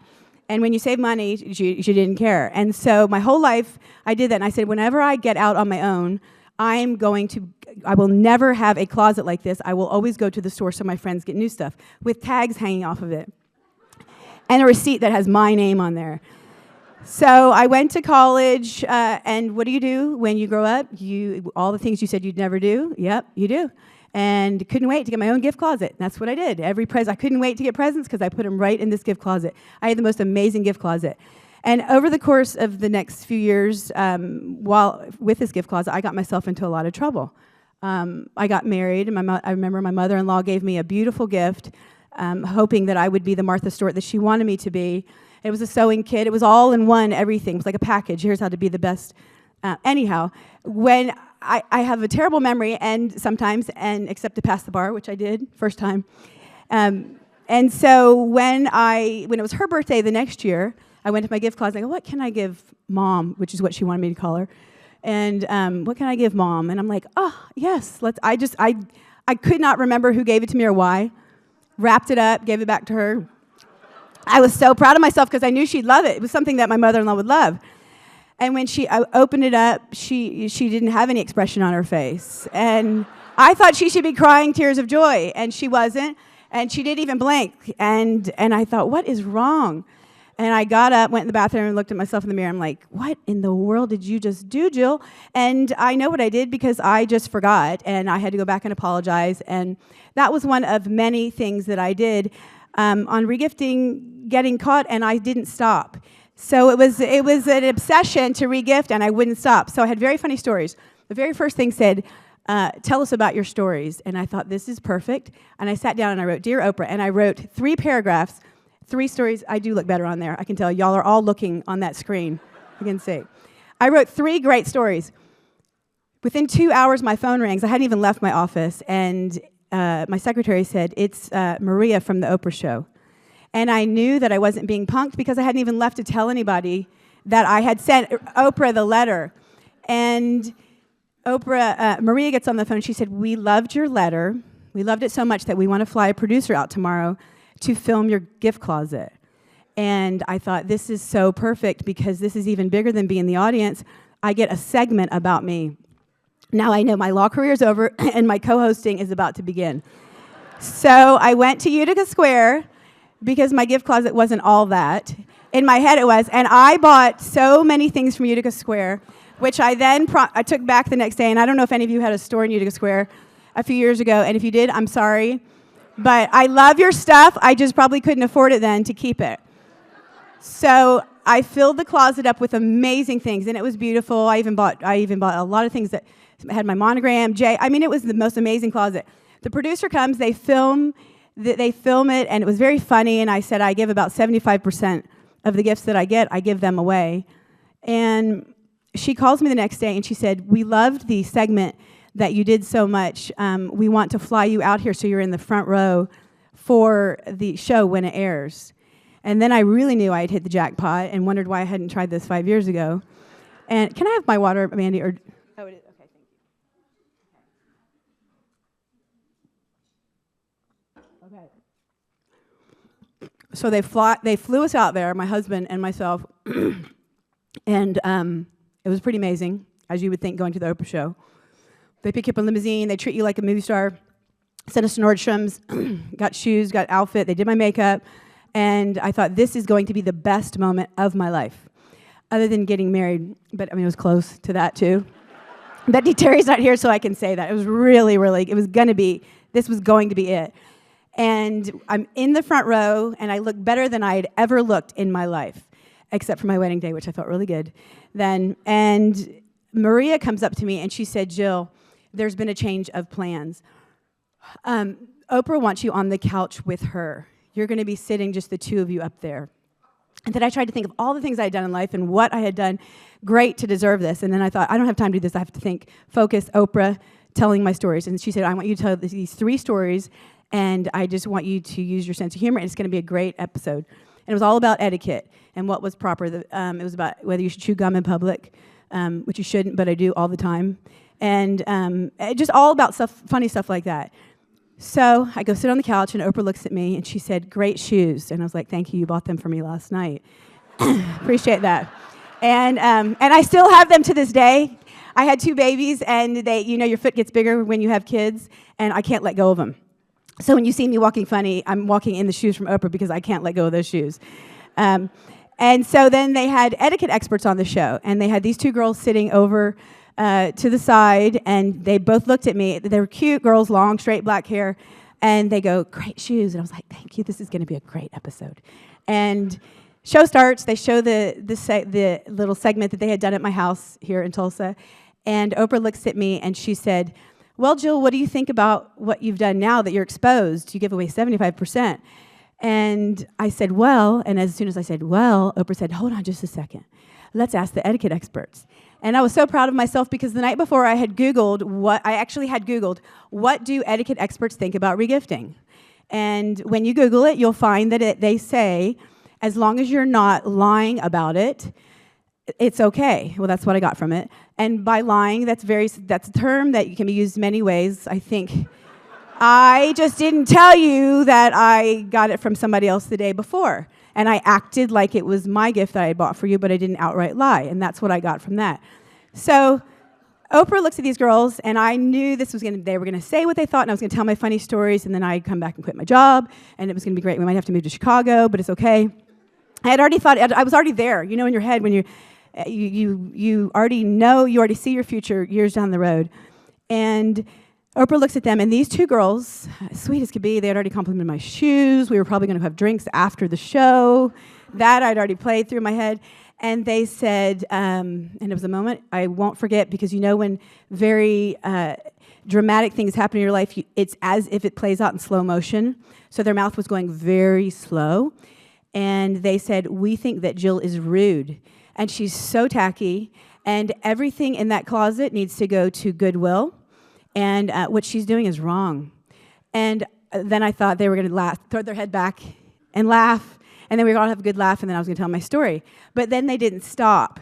And when you save money, she didn't care. And so my whole life, I did that. And I said, whenever I get out on my own, I will never have a closet like this. I will always go to the store so my friends get new stuff with tags hanging off of it and a receipt that has my name on there. So I went to college, and what do you do when you grow up? All the things you said you'd never do, yep, you do. And couldn't wait to get my own gift closet. That's what I did. I couldn't wait to get presents because I put them right in this gift closet. I had the most amazing gift closet. And over the course of the next few years, while with this gift closet, I got myself into a lot of trouble. I got married, and I remember my mother-in-law gave me a beautiful gift, hoping that I would be the Martha Stewart that she wanted me to be. It was a sewing kit. It was all in one, everything. It was like a package. Here's how to be the best. Anyhow, when I have a terrible memory, except to pass the bar, which I did first time. And so when it was her birthday the next year, I went to my gift closet. I go, what can I give Mom? Which is what she wanted me to call her. And what can I give Mom? And I'm like, oh yes, I could not remember who gave it to me or why. Wrapped it up, gave it back to her. I was so proud of myself because I knew she'd love it. It was something that my mother-in-law would love. And when she opened it up, she didn't have any expression on her face. And I thought she should be crying tears of joy, and she wasn't. And she didn't even blink. And I thought, what is wrong? And I got up, went in the bathroom, and looked at myself in the mirror. I'm like, what in the world did you just do, Jill? And I know what I did because I just forgot, and I had to go back and apologize. And that was one of many things that I did on regifting, getting caught, and I didn't stop. So it was an obsession to regift, and I wouldn't stop. So I had very funny stories. The very first thing said, tell us about your stories. And I thought, this is perfect. And I sat down and I wrote, Dear Oprah, and I wrote 3 paragraphs, 3 stories. I do look better on there. I can tell y'all are all looking on that screen. You can see. I wrote 3 great stories. Within 2 hours, my phone rings. I hadn't even left my office, and my secretary said, it's Maria from the Oprah show. And I knew that I wasn't being punked because I hadn't even left to tell anybody that I had sent Oprah the letter. And Maria gets on the phone. She said, we loved your letter. We loved it so much that we want to fly a producer out tomorrow to film your gift closet. And I thought, this is so perfect because this is even bigger than being the audience. I get a segment about me. Now I know my law career is over and my co-hosting is about to begin. So I went to Utica Square because my gift closet wasn't all that. In my head it was, and I bought so many things from Utica Square, which I then I took back the next day, and I don't know if any of you had a store in Utica Square a few years ago, and if you did, I'm sorry. But I love your stuff. I just probably couldn't afford it then to keep it. So I filled the closet up with amazing things, and it was beautiful. I even bought a lot of things that had my monogram, J. I mean, it was the most amazing closet. The producer comes, they film it, and it was very funny, and I said I give about 75% of the gifts that I get, I give them away. And she calls me the next day, and she said, we loved the segment that you did so much. We want to fly you out here so you're in the front row for the show when it airs. And then I really knew I had hit the jackpot and wondered why I hadn't tried this 5 years ago. And can I have my water, Mandy? Or oh, it is. Okay, thank you. Okay. So they flew us out there, my husband and myself, and it was pretty amazing, as you would think, going to the Oprah show. They pick you up a limousine, they treat you like a movie star, sent us to Nordstrom's, got shoes, got outfit, they did my makeup, and I thought this is going to be the best moment of my life, other than getting married, but I mean, it was close to that too. Betty Terry's not here, so I can say that. It was really, this was going to be it. And I'm in the front row, and I look better than I had ever looked in my life, except for my wedding day, which I felt really good then. And Maria comes up to me, and she said, Jill, there's been a change of plans. Oprah wants you on the couch with her. You're going to be sitting just the two of you up there. And then I tried to think of all the things I had done in life and what I had done great to deserve this. And then I thought, I don't have time to do this. I have to think, focus, Oprah, telling my stories. And she said, I want you to tell these 3 stories, and I just want you to use your sense of humor, and it's going to be a great episode. And it was all about etiquette and what was proper. It was about whether you should chew gum in public, which you shouldn't, but I do all the time. And just all about funny stuff like that. So I go sit on the couch, and Oprah looks at me, and she said, great shoes. And I was like, thank you, you bought them for me last night. Appreciate that. And I still have them to this day. I had 2 babies, and your foot gets bigger when you have kids, and I can't let go of them. So when you see me walking funny, I'm walking in the shoes from Oprah because I can't let go of those shoes. And so then they had etiquette experts on the show, and they had these 2 girls sitting over to the side, and they both looked at me. They were cute girls, long, straight black hair, and they go, great shoes. And I was like, thank you, this is going to be a great episode. And show starts. They show the little segment that they had done at my house here in Tulsa, and Oprah looks at me, and she said, well, Jill, what do you think about what you've done now that you're exposed? You give away 75%. And I said, well, and as soon as I said, well, Oprah said, hold on just a second. Let's ask the etiquette experts. And I was so proud of myself because the night before I had Googled what do etiquette experts think about regifting? And when you Google it, you'll find that they say, as long as you're not lying about it, it's okay. Well, that's what I got from it. And by lying, that's a term that can be used many ways. I think I just didn't tell you that I got it from somebody else the day before. And I acted like it was my gift that I had bought for you, but I didn't outright lie. And that's what I got from that. So Oprah looks at these girls, and I knew they were going to say what they thought, and I was going to tell my funny stories, and then I'd come back and quit my job, and it was going to be great. We might have to move to Chicago, but it's okay. I had already thought, I was already there, in your head when you already know, you already see your future years down the road. And Oprah looks at them, and these 2 girls, sweet as could be, they had already complimented my shoes. We were probably going to have drinks after the show. That I'd already played through my head. And they said, and it was a moment I won't forget, because when very dramatic things happen in your life, it's as if it plays out in slow motion. So their mouth was going very slow. And they said, we think that Jill is rude, and she's so tacky, and everything in that closet needs to go to Goodwill. And what she's doing is wrong. And then I thought they were going to laugh, throw their head back and laugh, and then we were going to have a good laugh, and then I was going to tell my story. But then they didn't stop.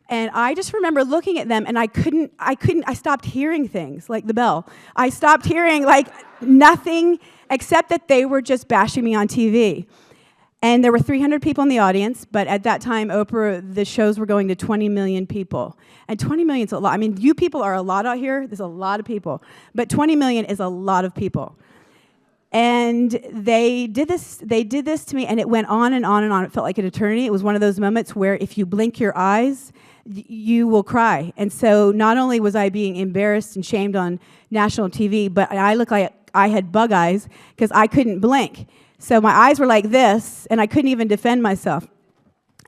And I just remember looking at them, and I stopped hearing things, like the bell. I stopped hearing, nothing except that they were just bashing me on TV. And there were 300 people in the audience, but at that time, Oprah, the shows were going to 20 million people. And 20 million is a lot. I mean, you people are a lot out here. There's a lot of people. But 20 million is a lot of people. And they did this to me, and it went on and on and on. It felt like an eternity. It was one of those moments where if you blink your eyes, you will cry. And so not only was I being embarrassed and shamed on national TV, but I looked like I had bug eyes because I couldn't blink. So my eyes were like this, and I couldn't even defend myself.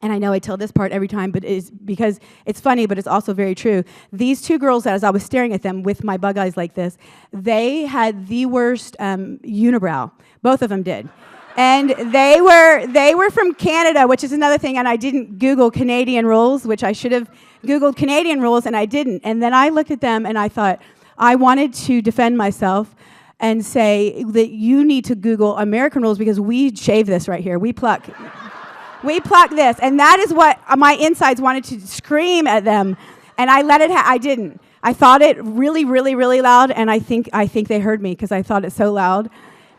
And I know I tell this part every time, but it's because it's funny, but it's also very true. These two girls, as I was staring at them with my bug eyes like this, they had the worst unibrow. Both of them did. And they were from Canada, which is another thing, and I didn't Google Canadian rules, which I should have Googled Canadian rules, and I didn't. And then I looked at them, and I thought, I wanted to defend myself and say that you need to Google American rules because we shave this right here. We pluck this. And that is what my insides wanted to scream at them. And I let it I didn't. I thought it really, really, really loud, and I think they heard me because I thought it so loud.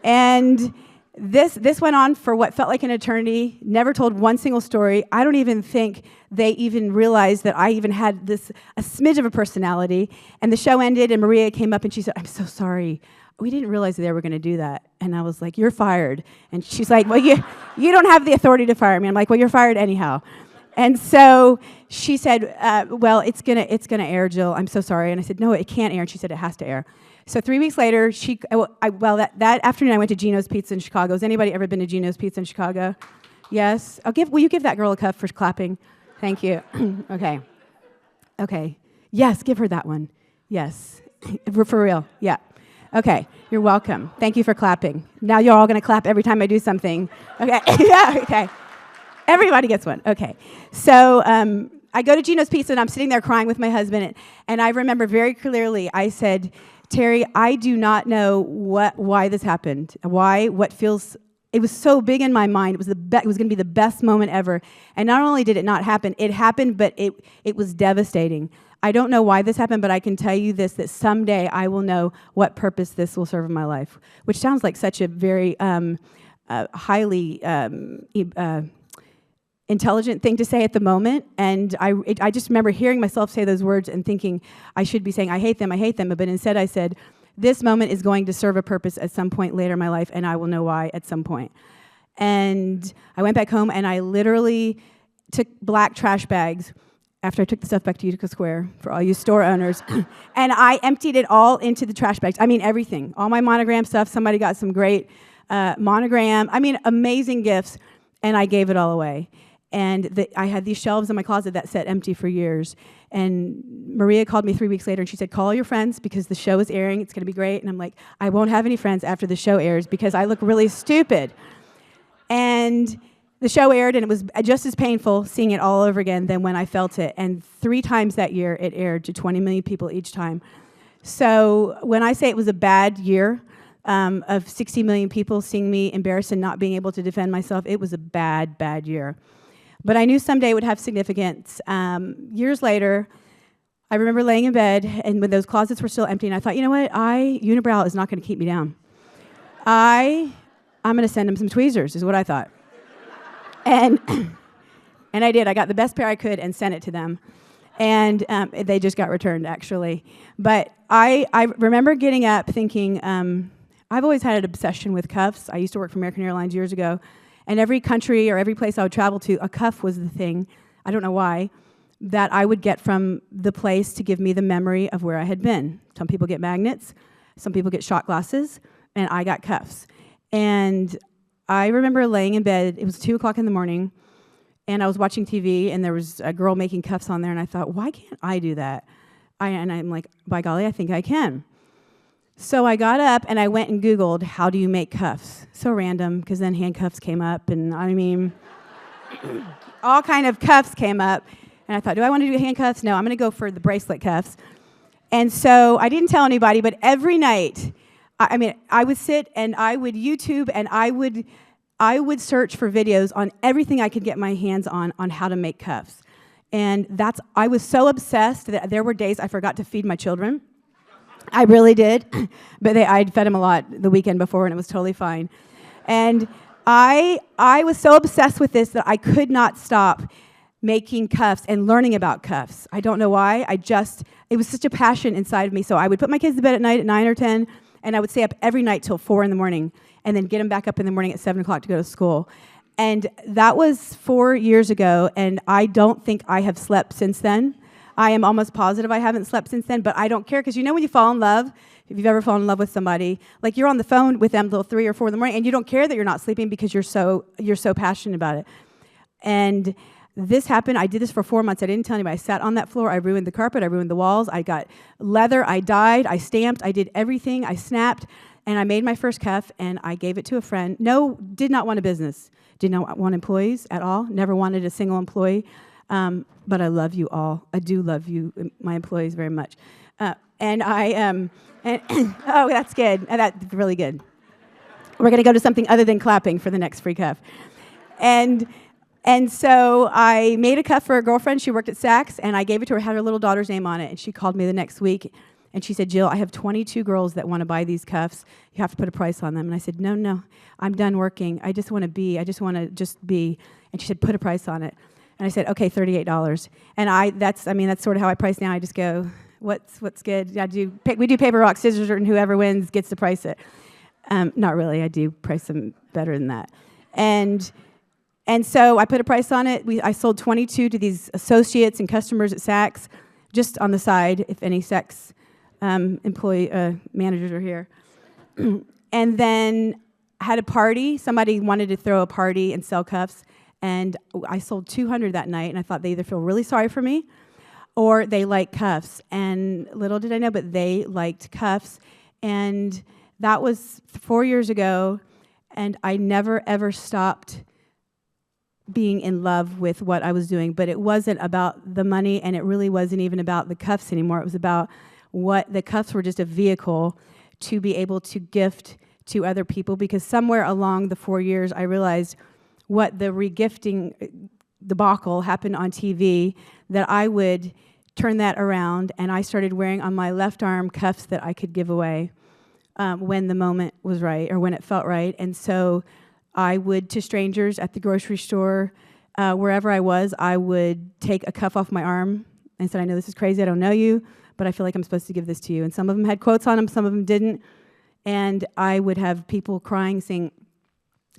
And this went on for what felt like an eternity, never told one single story. I don't even think they even realized that I even had a smidge of a personality. And the show ended, and Maria came up and she said, "I'm so sorry. We didn't realize they were going to do that." And I was like, "You're fired." And she's like, "Well, you don't have the authority to fire me." I'm like, "Well, you're fired anyhow." And so she said, "Well, it's gonna air, Jill. I'm so sorry." And I said, "No, it can't air." And she said, "It has to air." So 3 weeks later, that afternoon I went to Gino's Pizza in Chicago. Has anybody ever been to Gino's Pizza in Chicago? Yes. Will you give that girl a cup for clapping? Thank you. Okay. Yes, give her that one. Yes. For real. Yeah. Okay, you're welcome. Thank you for clapping. Now you're all going to clap every time I do something. Okay, yeah, okay. Everybody gets one. Okay. So I go to Gino's Pizza, and I'm sitting there crying with my husband, and I remember very clearly, I said, "Terry, I do not know why this happened. It was so big in my mind. It was going to be the best moment ever. And not only did it not happen, it happened, but it was devastating. I don't know why this happened, but I can tell you this, that someday I will know what purpose this will serve in my life," which sounds like such a very highly intelligent thing to say at the moment. And I just remember hearing myself say those words and thinking I should be saying, I hate them, but instead I said, this moment is going to serve a purpose at some point later in my life, and I will know why at some point. And I went back home, and I literally took black trash bags after I took the stuff back to Utica Square for all you store owners, and I emptied it all into the trash bags. I mean, everything. All my monogram stuff. Somebody got some great monogram. I mean, amazing gifts, and I gave it all away. And I had these shelves in my closet that sat empty for years. And Maria called me 3 weeks later, and she said, "Call all your friends because the show is airing. It's going to be great." And I'm like, I won't have any friends after the show airs because I look really stupid. And the show aired, and it was just as painful seeing it all over again than when I felt it. And 3 times that year, it aired to 20 million people each time. So when I say it was a bad year of 60 million people seeing me embarrassed and not being able to defend myself, it was a bad, bad year. But I knew someday it would have significance. Years later, I remember laying in bed, and when those closets were still empty, and I thought, you know what? Unibrow is not going to keep me down. I'm going to send them some tweezers, is what I thought. And I did. I got the best pair I could and sent it to them. And they just got returned, actually. But I remember getting up thinking, I've always had an obsession with cuffs. I used to work for American Airlines years ago. And every country or every place I would travel to, a cuff was the thing, I don't know why, that I would get from the place to give me the memory of where I had been. Some people get magnets, some people get shot glasses, and I got cuffs. And I remember laying in bed, it was 2 o'clock in the morning, and I was watching TV, and there was a girl making cuffs on there, and I thought, why can't I do that? And I'm like, by golly, I think I can. So I got up and I went and Googled, how do you make cuffs? So random, because then handcuffs came up, and I mean, all kind of cuffs came up. And I thought, do I want to do handcuffs? No, I'm going to go for the bracelet cuffs. And so I didn't tell anybody, but every night, I would sit and I would YouTube, and I would search for videos on everything I could get my hands on how to make cuffs. And I was so obsessed that there were days I forgot to feed my children. I really did, but I'd fed them a lot the weekend before, and it was totally fine. And I was so obsessed with this that I could not stop making cuffs and learning about cuffs. I don't know why. It was such a passion inside of me. So I would put my kids to bed at night at 9 or 10, and I would stay up every night till 4 in the morning, and then get them back up in the morning at 7 o'clock to go to school. And that was 4 years ago, and I don't think I have slept since then. I am almost positive I haven't slept since then, but I don't care, because you know when you fall in love, if you've ever fallen in love with somebody, like you're on the phone with them till 3 or 4 in the morning, and you don't care that you're not sleeping because you're so passionate about it. And this happened. I did this for 4 months. I didn't tell anybody. I sat on that floor. I ruined the carpet. I ruined the walls. I got leather. I dyed. I stamped. I did everything. I snapped, and I made my first cuff, and I gave it to a friend. No, did not want a business. Did not want employees at all. Never wanted a single employee. But I love you all. I do love you, my employees, very much. Oh, that's good. That's really good. We're going to go to something other than clapping for the next free cuff. And so I made a cuff for a girlfriend. She worked at Saks, and I gave it to her. Had her little daughter's name on it. And she called me the next week, and she said, "Jill, I have 22 girls that want to buy these cuffs. You have to put a price on them." And I said, "No, I'm done working. I just want to be. And she said, "Put a price on it." And I said, "Okay, $38. And that's sort of how I price now. I just go, what's good? We do paper, rock, scissors, and whoever wins gets to price it. Not really. I do price them better than that. And so I put a price on it. I sold 22 to these associates and customers at Saks, just on the side, if any Saks employee managers are here. And then I had a party. Somebody wanted to throw a party and sell cuffs. And I sold 200 that night, and I thought they either feel really sorry for me or they like cuffs. And little did I know, but they liked cuffs. And that was 4 years ago, and I never, ever stopped being in love with what I was doing. But it wasn't about the money, and it really wasn't even about the cuffs anymore. It was about what the cuffs were, just a vehicle to be able to gift to other people, because somewhere along the 4 years, I realized what the regifting debacle happened on TV, that I would turn that around, and I started wearing on my left arm cuffs that I could give away when the moment was right, or when it felt right. And so I would, to strangers at the grocery store, wherever I was, I would take a cuff off my arm and said, "I know this is crazy, I don't know you, but I feel like I'm supposed to give this to you." And some of them had quotes on them, some of them didn't. And I would have people crying, saying,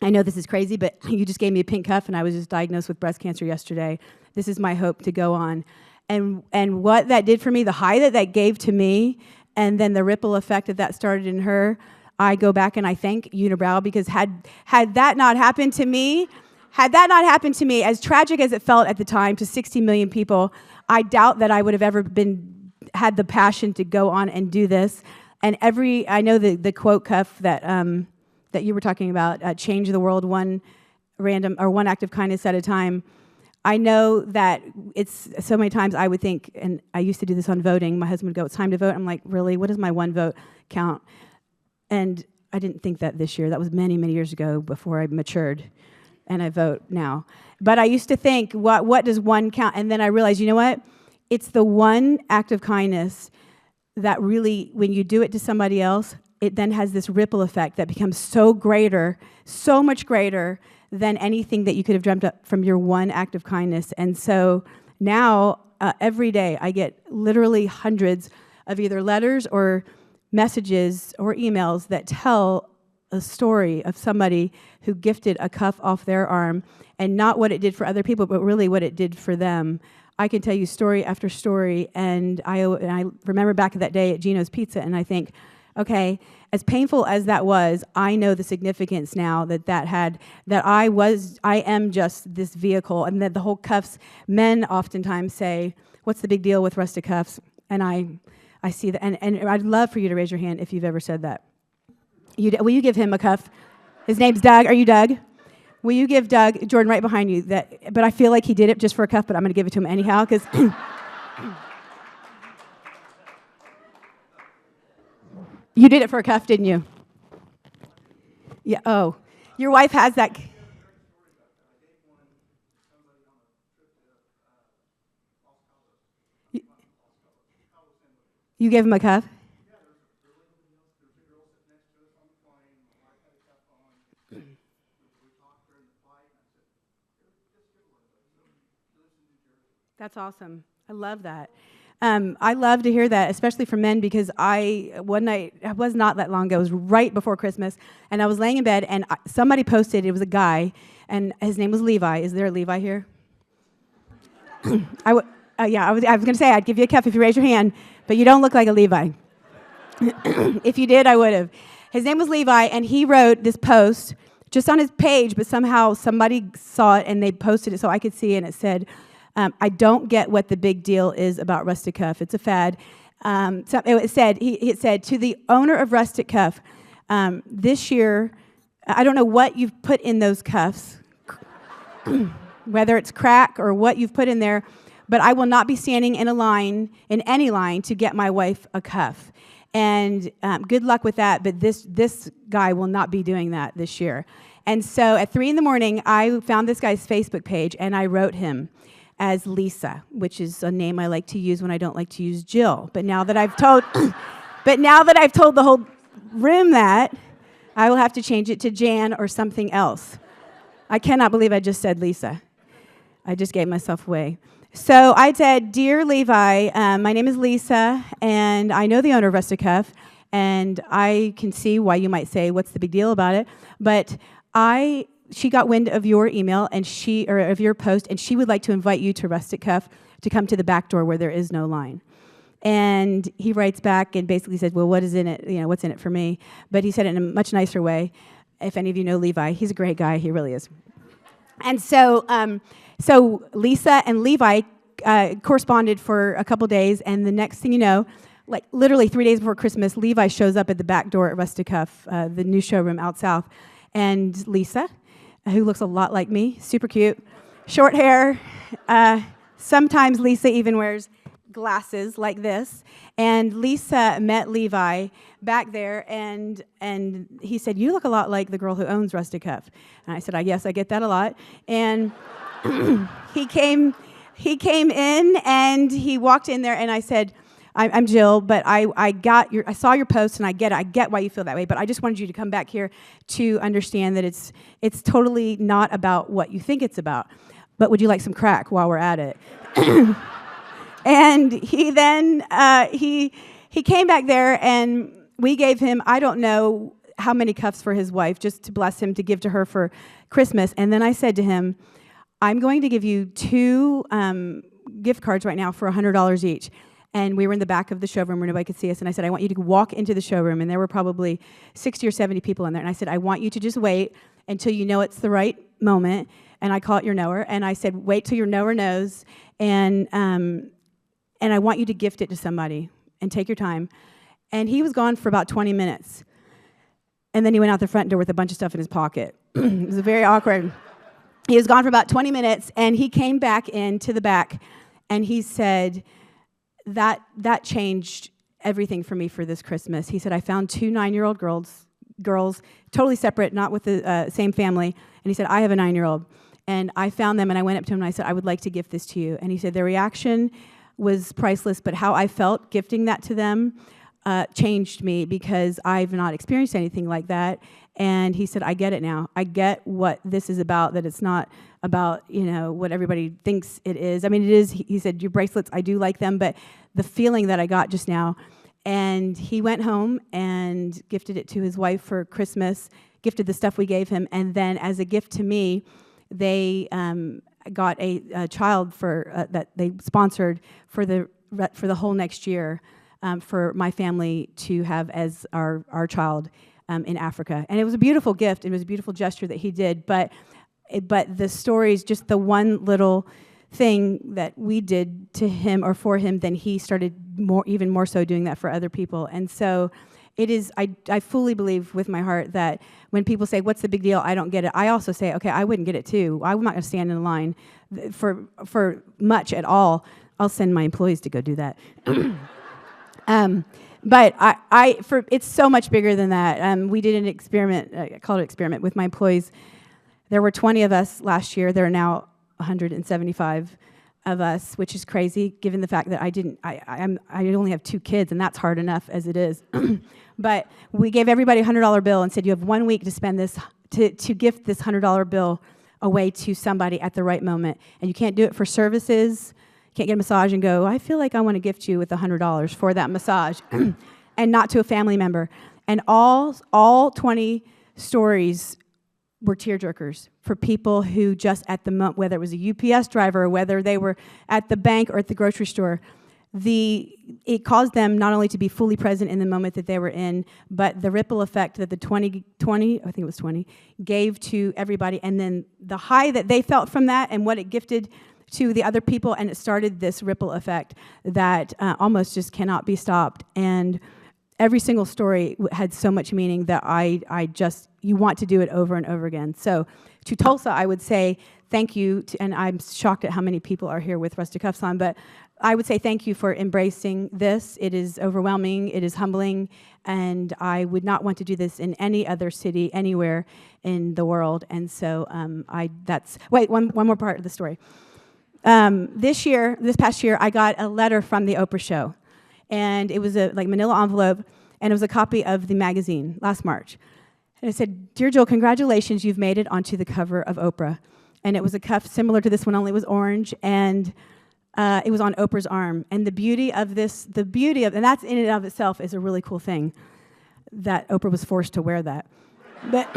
"I know this is crazy, but you just gave me a pink cuff, and I was just diagnosed with breast cancer yesterday. This is my hope to go on." And what that did for me, the high that gave to me, and then the ripple effect that started in her, I go back and I thank Unibrow, because had that not happened to me, as tragic as it felt at the time to 60 million people, I doubt that I would have ever had the passion to go on and do this. And I know the quote cuff that you were talking about, change the world one act of kindness at a time. I know that it's so many times I would think, and I used to do this on voting, my husband would go, "It's time to vote." I'm like, really? What does my one vote count? And I didn't think that this year. That was many, many years ago before I matured, and I vote now. But I used to think, what does one count? And then I realized, you know what? It's the one act of kindness that really, when you do it to somebody else, it then has this ripple effect that becomes so much greater than anything that you could have dreamt up from your one act of kindness. And so now, every day, I get literally hundreds of either letters or messages or emails that tell a story of somebody who gifted a cuff off their arm, and not what it did for other people, but really what it did for them. I can tell you story after story, and I remember back at that day at Gino's Pizza, and I think, okay, as painful as that was, I know the significance now that had, that I am just this vehicle, and that the whole cuffs, men oftentimes say, "What's the big deal with rustic cuffs?" And I see that, and I'd love for you to raise your hand if you've ever said that. Will you give him a cuff? His name's Doug. Are you Doug? Will you give Doug, Jordan, right behind you, that? But I feel like he did it just for a cuff, but I'm going to give it to him anyhow, because you did it for a cuff, didn't you? Yeah. Oh, your wife has that. You gave him a cuff? That's awesome. I love that. I love to hear that, especially from men, because one night, it was not that long ago, it was right before Christmas, and I was laying in bed, and somebody posted, it was a guy, and his name was Levi. Is there a Levi here? I was going to say, I'd give you a cup if you raise your hand, but you don't look like a Levi. If you did, I would have. His name was Levi, and he wrote this post just on his page, but somehow somebody saw it, and they posted it so I could see it, and it said, I don't get what the big deal is about Rustic Cuff. It's a fad. So it said, to the owner of Rustic Cuff, this year, I don't know what you've put in those cuffs, whether it's crack or what you've put in there, but I will not be standing in any line, to get my wife a cuff. And good luck with that, but this guy will not be doing that this year. And so at 3 a.m, I found this guy's Facebook page, and I wrote him as Lisa, which is a name I like to use when I don't like to use Jill. But now that I've told, the whole room that, I will have to change it to Jan or something else. I cannot believe I just said Lisa. I just gave myself away. So I said, Dear Levi, my name is Lisa, and I know the owner of Rustic Cuff, and I can see why you might say, what's the big deal about it? But she got wind of your email of your post, and she would like to invite you to Rustic Cuff to come to the back door where there is no line. And he writes back and basically said, well, what is in it? What's in it for me? But he said it in a much nicer way. If any of you know Levi, he's a great guy. He really is. And so Lisa and Levi corresponded for a couple days, and the next thing you know, like literally 3 days before Christmas, Levi shows up at the back door at Rustic Cuff, the new showroom out south, and Lisa, who looks a lot like me, super cute, short hair. Sometimes Lisa even wears glasses like this. And Lisa met Levi back there, and he said, you look a lot like the girl who owns Rustic Cuff. And I said, yes, I get that a lot. And he came in, and he walked in there, and I said, I'm Jill, but I saw your post, and I get why you feel that way, but I just wanted you to come back here to understand that it's totally not about what you think it's about. But would you like some crack while we're at it? And he then, he came back there, and we gave him, I don't know how many cuffs for his wife, just to bless him, to give to her for Christmas. And then I said to him, I'm going to give you 2 gift cards right now for $100 each. And we were in the back of the showroom where nobody could see us. And I said, I want you to walk into the showroom. And there were probably 60 or 70 people in there. And I said, I want you to just wait until you know it's the right moment. And I call it your knower. And I said, wait till your knower knows. And I want you to gift it to somebody. And take your time. And he was gone for about 20 minutes. And then he went out the front door with a bunch of stuff in his pocket. It was very awkward. He was gone for about 20 minutes. And he came back into the back. And he said, that changed everything for me for this Christmas. He said, I found 2 9-year-old girls, totally separate, not with the same family. And he said, I have a 9-year-old. And I found them, and I went up to him, and I said, I would like to gift this to you. And he said, their reaction was priceless, but how I felt gifting that to them changed me, because I've not experienced anything like that. And he said, I get it now. I get what this is about, that it's not about, what everybody thinks it is. I mean, it is, he said, your bracelets, I do like them, but the feeling that I got just now. And he went home and gifted it to his wife for Christmas, gifted the stuff we gave him, and then as a gift to me, they got a child that they sponsored for the whole next year for my family to have as our child in Africa. And it was a beautiful gift. It was a beautiful gesture that he did. But the stories, just the one little thing that we did to him or for him, then he started even more so doing that for other people. And so it is, I fully believe with my heart that when people say, what's the big deal? I don't get it. I also say, okay, I wouldn't get it too. I'm not going to stand in line for much at all. I'll send my employees to go do that. But it's so much bigger than that. We did an experiment, I called it an experiment, with my employees. There were 20 of us last year. There are now 175 of us, which is crazy, given the fact that I only have 2 kids, and that's hard enough as it is. But we gave everybody a $100 bill and said, you have 1 week to spend this, to gift this $100 bill away to somebody at the right moment. And you can't do it for services. can't get a massage and go, I feel like I want to gift you with $100 for that massage, and not to a family member. And all 20 stories were tearjerkers for people who just at the moment, whether it was a UPS driver, or whether they were at the bank or at the grocery store, it caused them not only to be fully present in the moment that they were in, but the ripple effect that the 20, I think it was 20, gave to everybody, and then the high that they felt from that and what it gifted to the other people, and it started this ripple effect that almost just cannot be stopped. And every single story had so much meaning that you want to do it over and over again. So to Tulsa, I would say thank you, and I'm shocked at how many people are here with rusted cuffs on, but I would say thank you for embracing this. It is overwhelming, it is humbling, and I would not want to do this in any other city, anywhere in the world. And so one more part of the story. This past year, I got a letter from the Oprah show, and it was a manila envelope, and it was a copy of the magazine last March. And it said, "Dear Jill, congratulations, you've made it onto the cover of Oprah." And it was a cuff similar to this one, only it was orange, and it was on Oprah's arm. And the beauty of and that's in and of itself is a really cool thing, that Oprah was forced to wear that. But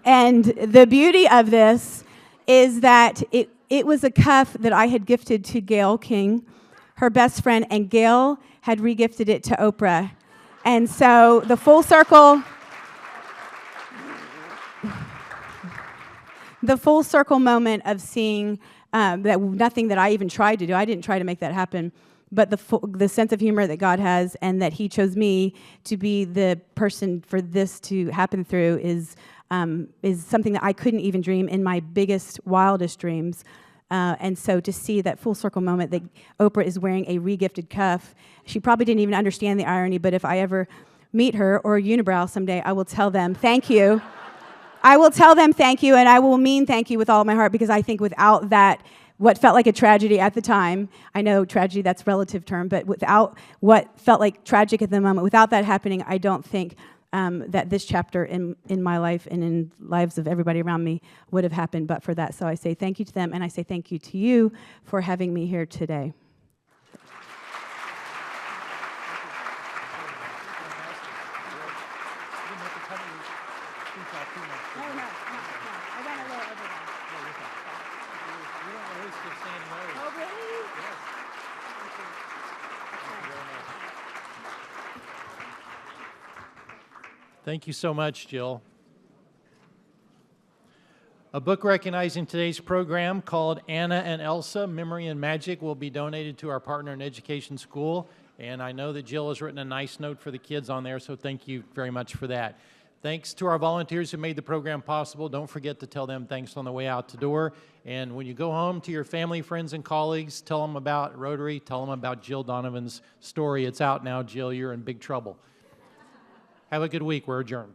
and the beauty of this is that it was a cuff that I had gifted to Gail King, her best friend, and Gail had regifted it to Oprah. And so the full circle moment of seeing that nothing that I even tried to do, I didn't try to make that happen, but the sense of humor that God has, and that he chose me to be the person for this to happen through is something that I couldn't even dream in my biggest, wildest dreams. And so to see that full circle moment that Oprah is wearing a regifted cuff, she probably didn't even understand the irony, but if I ever meet her or Unibrow someday, I will tell them thank you. I will tell them thank you, and I will mean thank you with all of my heart, because I think without that, what felt like a tragedy at the time, I know tragedy, that's a relative term, but without what felt like tragic at the moment, without that happening, I don't think that this chapter in my life and in lives of everybody around me would have happened but for that. So I say thank you to them, and I say thank you to you for having me here today. Thank you so much, Jill. A book recognizing today's program called Anna and Elsa, Memory and Magic will be donated to our partner in education school. And I know that Jill has written a nice note for the kids on there, so thank you very much for that. Thanks to our volunteers who made the program possible. Don't forget to tell them thanks on the way out the door. And when you go home to your family, friends, and colleagues, tell them about Rotary, tell them about Jill Donovan's story. It's out now, Jill, you're in big trouble. Have a good week. We're adjourned.